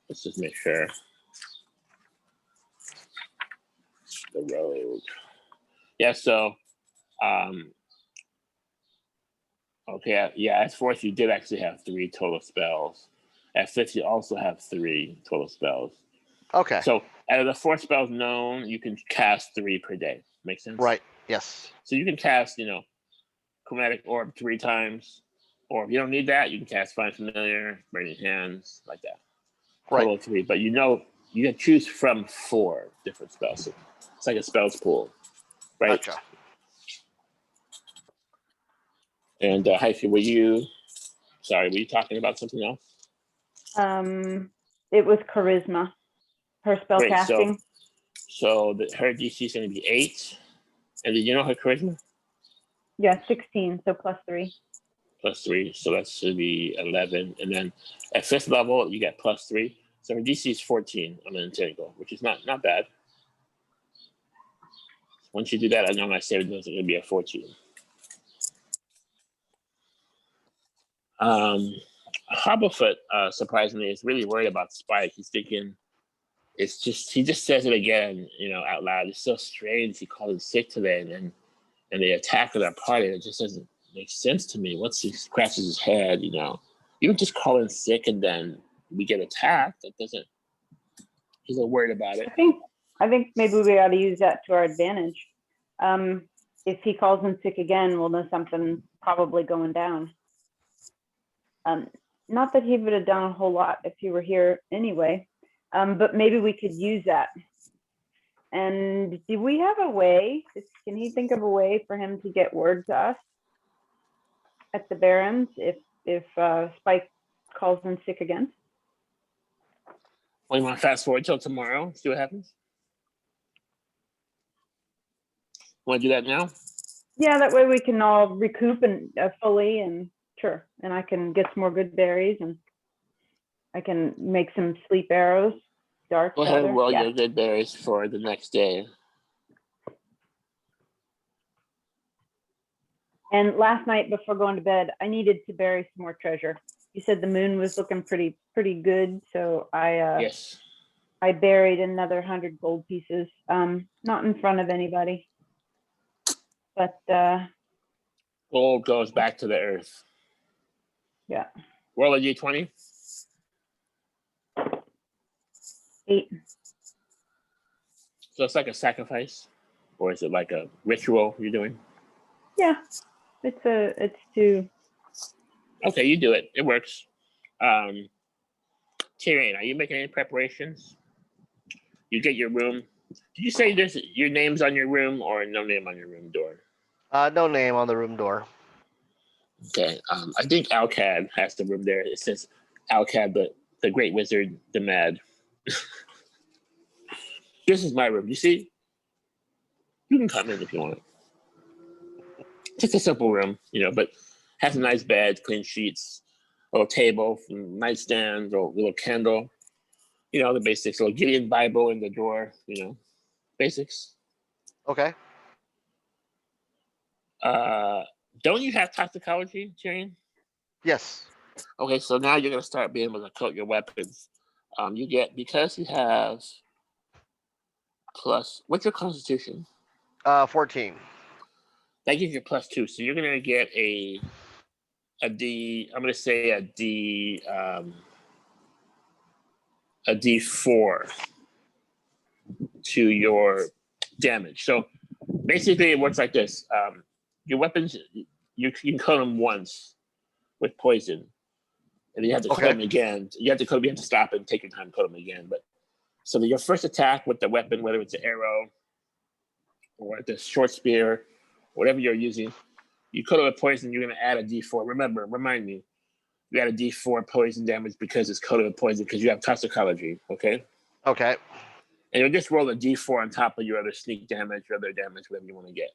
S2: Let's just make sure. The road. Yeah, so, okay, yeah, at 4th, you did actually have 3 total spells. At 5th, you also have 3 total spells.
S3: Okay.
S2: So, out of the 4 spells known, you can cast 3 per day. Make sense?
S3: Right. Yes.
S2: So, you can cast, Chromatic Orb 3 times. Or if you don't need that, you can cast Find Familiar, Burning Hands, like that. Total of 3. But you can choose from 4 different spells. So it's like a spells pool, right?
S3: Gotcha.
S2: And Hyphe, were you talking about something else?
S1: It was charisma. Her spell
S2: Great.
S1: casting.
S2: So her DC is going to be 8. And did you know her charisma?
S1: Yeah, 16. So +3.
S2: +3. So that should be 11. And then at 5th level, you get +3. So her DC is 14 on an integral, which is not bad. Once you do that, I know my saving throws are going to be a 14. Hobblefoot, surprisingly, is really worried about Spike. He's thinking he just says it again, out loud. It's so strange. He called in sick today, and they attacked our party. It just doesn't make sense to me. Once he scratches his head, you don't just call in sick and then we get attacked. That doesn't. He's a little worried about it.
S1: I think maybe we ought to use that to our advantage. If he calls in sick again, we'll know something's probably going down. Not that he would have done a whole lot if he were here anyway, but maybe we could use that. And do we have a way? Can he think of a way for him to get word to us at the Barrens if Spike calls in sick again?
S2: Well, you want to fast forward till tomorrow? See what happens. Want to do that now?
S1: Yeah, that way we can all recoup and fully, and sure. And I can get some more good berries, and I can make some sleep arrows. Dark.
S2: Go ahead and roll your good berries for the next day.
S1: And last night before going to bed, I needed to bury some more treasure. You said the moon was looking pretty good, so
S2: yes.
S1: I buried another 100 gold pieces. Not in front of anybody, but
S2: gold goes back to the earth.
S1: Yeah.
S2: Roll a d20.
S1: 8.
S2: So it's like a sacrifice, or is it like a ritual you're doing?
S1: Yeah, it's to.
S2: Okay, you do it. It works. Tyrion, are you making any preparations? You get your room. Did you say your name's on your room or no name on your room door?
S3: No name on the room door.
S2: Okay. I think al-kad has the room there. It says al-kad, the great wizard, the mad. This is my room. You see? You can come in if you want. Just a simple room, but has a nice bed, clean sheets, a little table, nightstand, a little candle. The basics. A little Gideon Bible in the drawer. Basics.
S3: Okay.
S2: Don't you have toxicology, Tyrion?
S3: Yes.
S2: Okay, so now you're gonna start being able to coat your weapons. You get, because you have plus. What's your constitution?
S3: 14.
S2: That gives you +2, so you're gonna get a D. I'm gonna say a D. A D4 to your damage. So basically, it works like this: your weapons, you can coat them once with poison, and you have to code them again. You have to stop and take your time to code them again. But so your first attack with the weapon, whether it's an arrow or the short spear, whatever you're using, you code it with poison. You're going to add a D4. Remind me, you add a D4 poison damage because it's coded with poison because you have toxicology. Okay.
S3: Okay.
S2: And you'll just roll a D4 on top of your other sneak damage or other damage, whatever you want to get.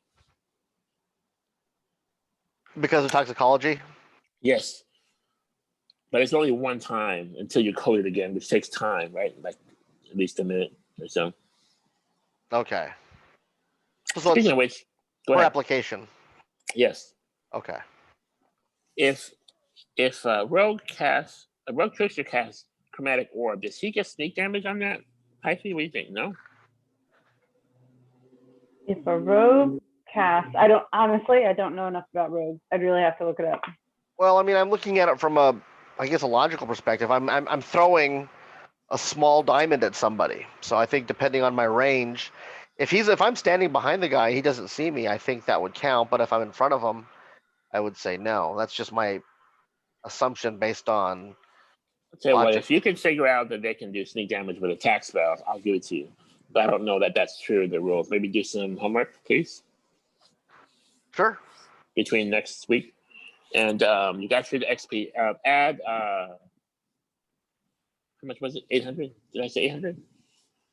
S3: Because of toxicology?
S2: Yes. But it's only one time until you code it again, which takes time, right? Like at least a minute or so.
S3: Okay. So
S2: Speaking of which, go
S3: per
S2: ahead.
S3: application.
S2: Yes.
S3: Okay.
S2: If a rogue trickster casts chromatic orb, does he get sneak damage on that? Hyphe, what do you think? No?
S1: If a rogue cast, I don't know enough about rogues. I'd really have to look it up.
S3: Well, I mean, I'm looking at it from a logical perspective. I'm throwing a small diamond at somebody. So I think depending on my range, if I'm standing behind the guy, he doesn't see me, I think that would count. But if I'm in front of him, I would say no. That's just my assumption based on
S2: I'll tell you what, if you can figure out that they can do sneak damage with attack spells, I'll give it to you. But I don't know that that's true, the rules. Maybe do some homework, please.
S3: Sure.
S2: Between next week. And you got through the XP. Add, how much was it? 800? Did I say 800?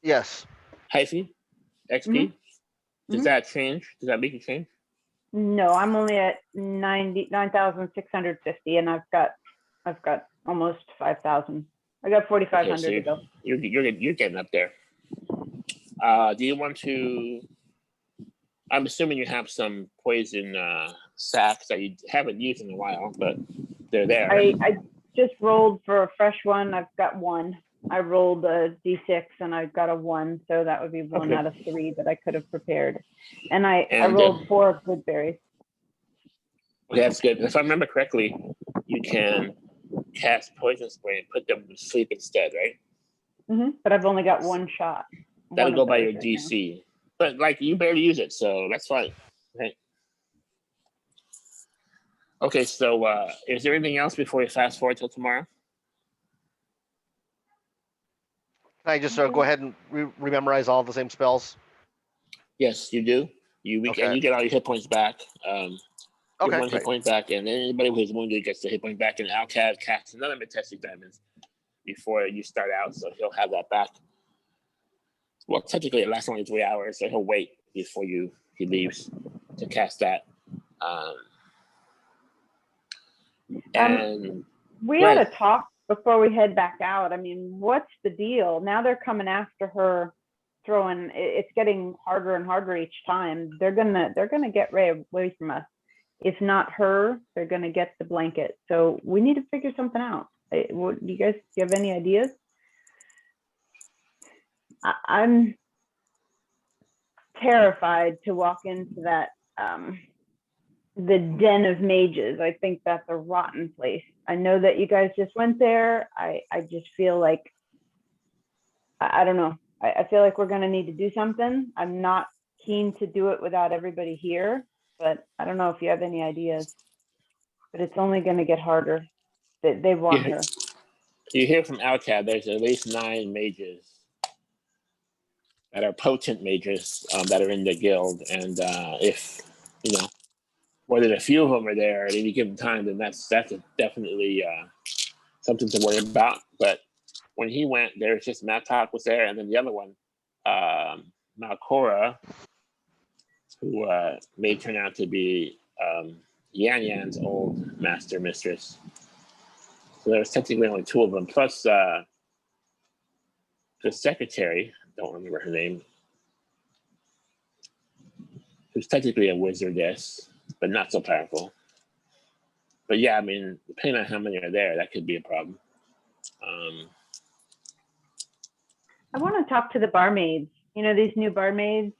S3: Yes.
S2: Hyphe? XP?
S1: Mm-hmm.
S2: Does that change? Does that make it change?
S1: No, I'm only at 9,650, and I've got almost 5,000. I got 4,500 to go.
S2: You're getting up there. Do you want to? I'm assuming you have some poison sacks that you haven't used in a while, but they're there.
S1: I just rolled for a fresh one. I've got one. I rolled a D6 and I got a 1, so that would be one out of 3 that I could have prepared. And I rolled 4 good berries.
S2: That's good. If I remember correctly, you can cast poison spray and put them to sleep instead, right?
S1: Mm-hmm. But I've only got 1 shot.
S2: That'll go by your DC. Now. But like you barely use it, so that's fine. Right. Okay, so is there anything else before we fast forward till tomorrow?
S3: Can I just go ahead and rememorize all the same spells?
S2: Yes, you do. And you get all your hit points back.
S3: Okay,
S2: 1 hit point back, and anybody who's wounded gets the hit point back, and al-kad casts another Majestic Diamonds before you start out, so he'll have that back. Well, technically, it lasts only 3 hours, so he'll wait before he leaves to cast that. And
S1: we had a talk before we head back out. I mean, what's the deal? Now they're coming after her, throwing. It's getting harder and harder each time. They're gonna get Ray away from us. If not her, they're gonna get the blanket. So we need to figure something out. Do you guys have any ideas? I'm terrified to walk into that the den of mages. I think that's a rotten place. I know that you guys just went there. I just feel like I don't know. I feel like we're gonna need to do something. I'm not keen to do it without everybody here, but I don't know if you have any ideas. But it's only gonna get harder. They want her.
S2: You hear from al-kad, there's at least 9 mages that are potent mages that are in the guild, and if more than a few of them are there at any given time, then that's definitely something to worry about. But when he went, there was just Matok was there, and then the other one, Malcora, who may turn out to be Yan Yan's old master mistress. So there was technically only 2 of them, plus the secretary, don't remember her name, who's technically a wizardess, but not so powerful. But yeah, I mean, depending on how many are there, that could be a problem.
S1: I want to talk to the barmaids. These new barmaids,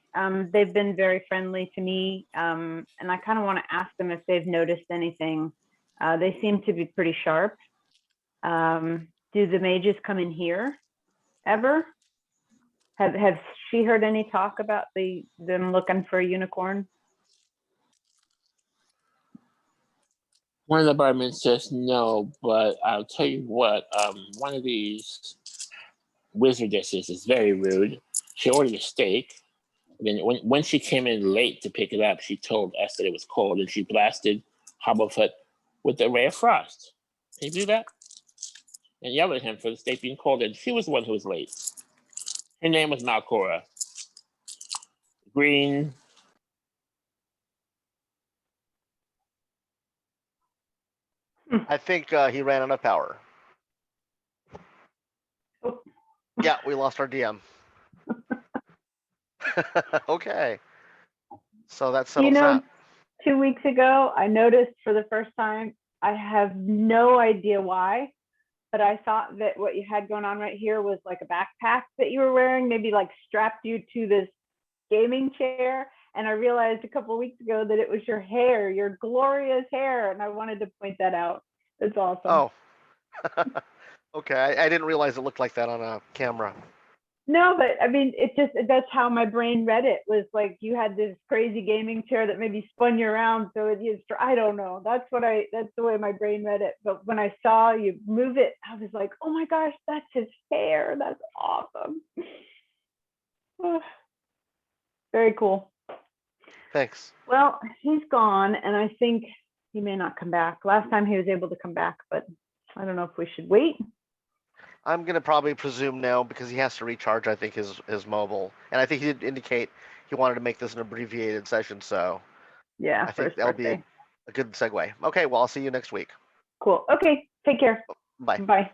S1: they've been very friendly to me. And I kind of want to ask them if they've noticed anything. They seem to be pretty sharp. Do the mages come in here ever? Have she heard any talk about them looking for a unicorn?
S2: One of the barmen says no, but I'll tell you what. One of these wizardesses is very rude. She ordered a steak. Then when she came in late to pick it up, she told us that it was cold, and she blasted Hobblefoot with a ray of frost. Can you do that? And yelled at him for the steak being cold, and she was the one who was late. Her name was Malcora. Green.
S3: I think he ran out of power.
S1: Oh.
S3: Yeah, we lost our DM. Okay. So that settles that.
S1: 2 weeks ago, I noticed for the first time, I have no idea why, but I thought that what you had going on right here was like a backpack that you were wearing, maybe like strapped you to this gaming chair. And I realized a couple of weeks ago that it was your hair, your glorious hair. And I wanted to point that out. It's awesome.
S3: Oh. Okay, I didn't realize it looked like that on a camera.
S1: No, but I mean, that's how my brain read it, was like you had this crazy gaming chair that maybe spun you around. So it is, I don't know. That's the way my brain read it. But when I saw you move it, I was like, oh my gosh, that's his hair. That's awesome. Very cool.
S3: Thanks.
S1: Well, he's gone, and I think he may not come back. Last time he was able to come back, but I don't know if we should wait.
S3: I'm gonna probably presume no, because he has to recharge, I think, his mobile. And I think he did indicate he wanted to make this an abbreviated session, so
S1: Yeah,
S3: I think that'll be a good segue. Okay, well, I'll see you next week.
S1: Cool. Okay, take care.
S3: Bye.
S1: Bye.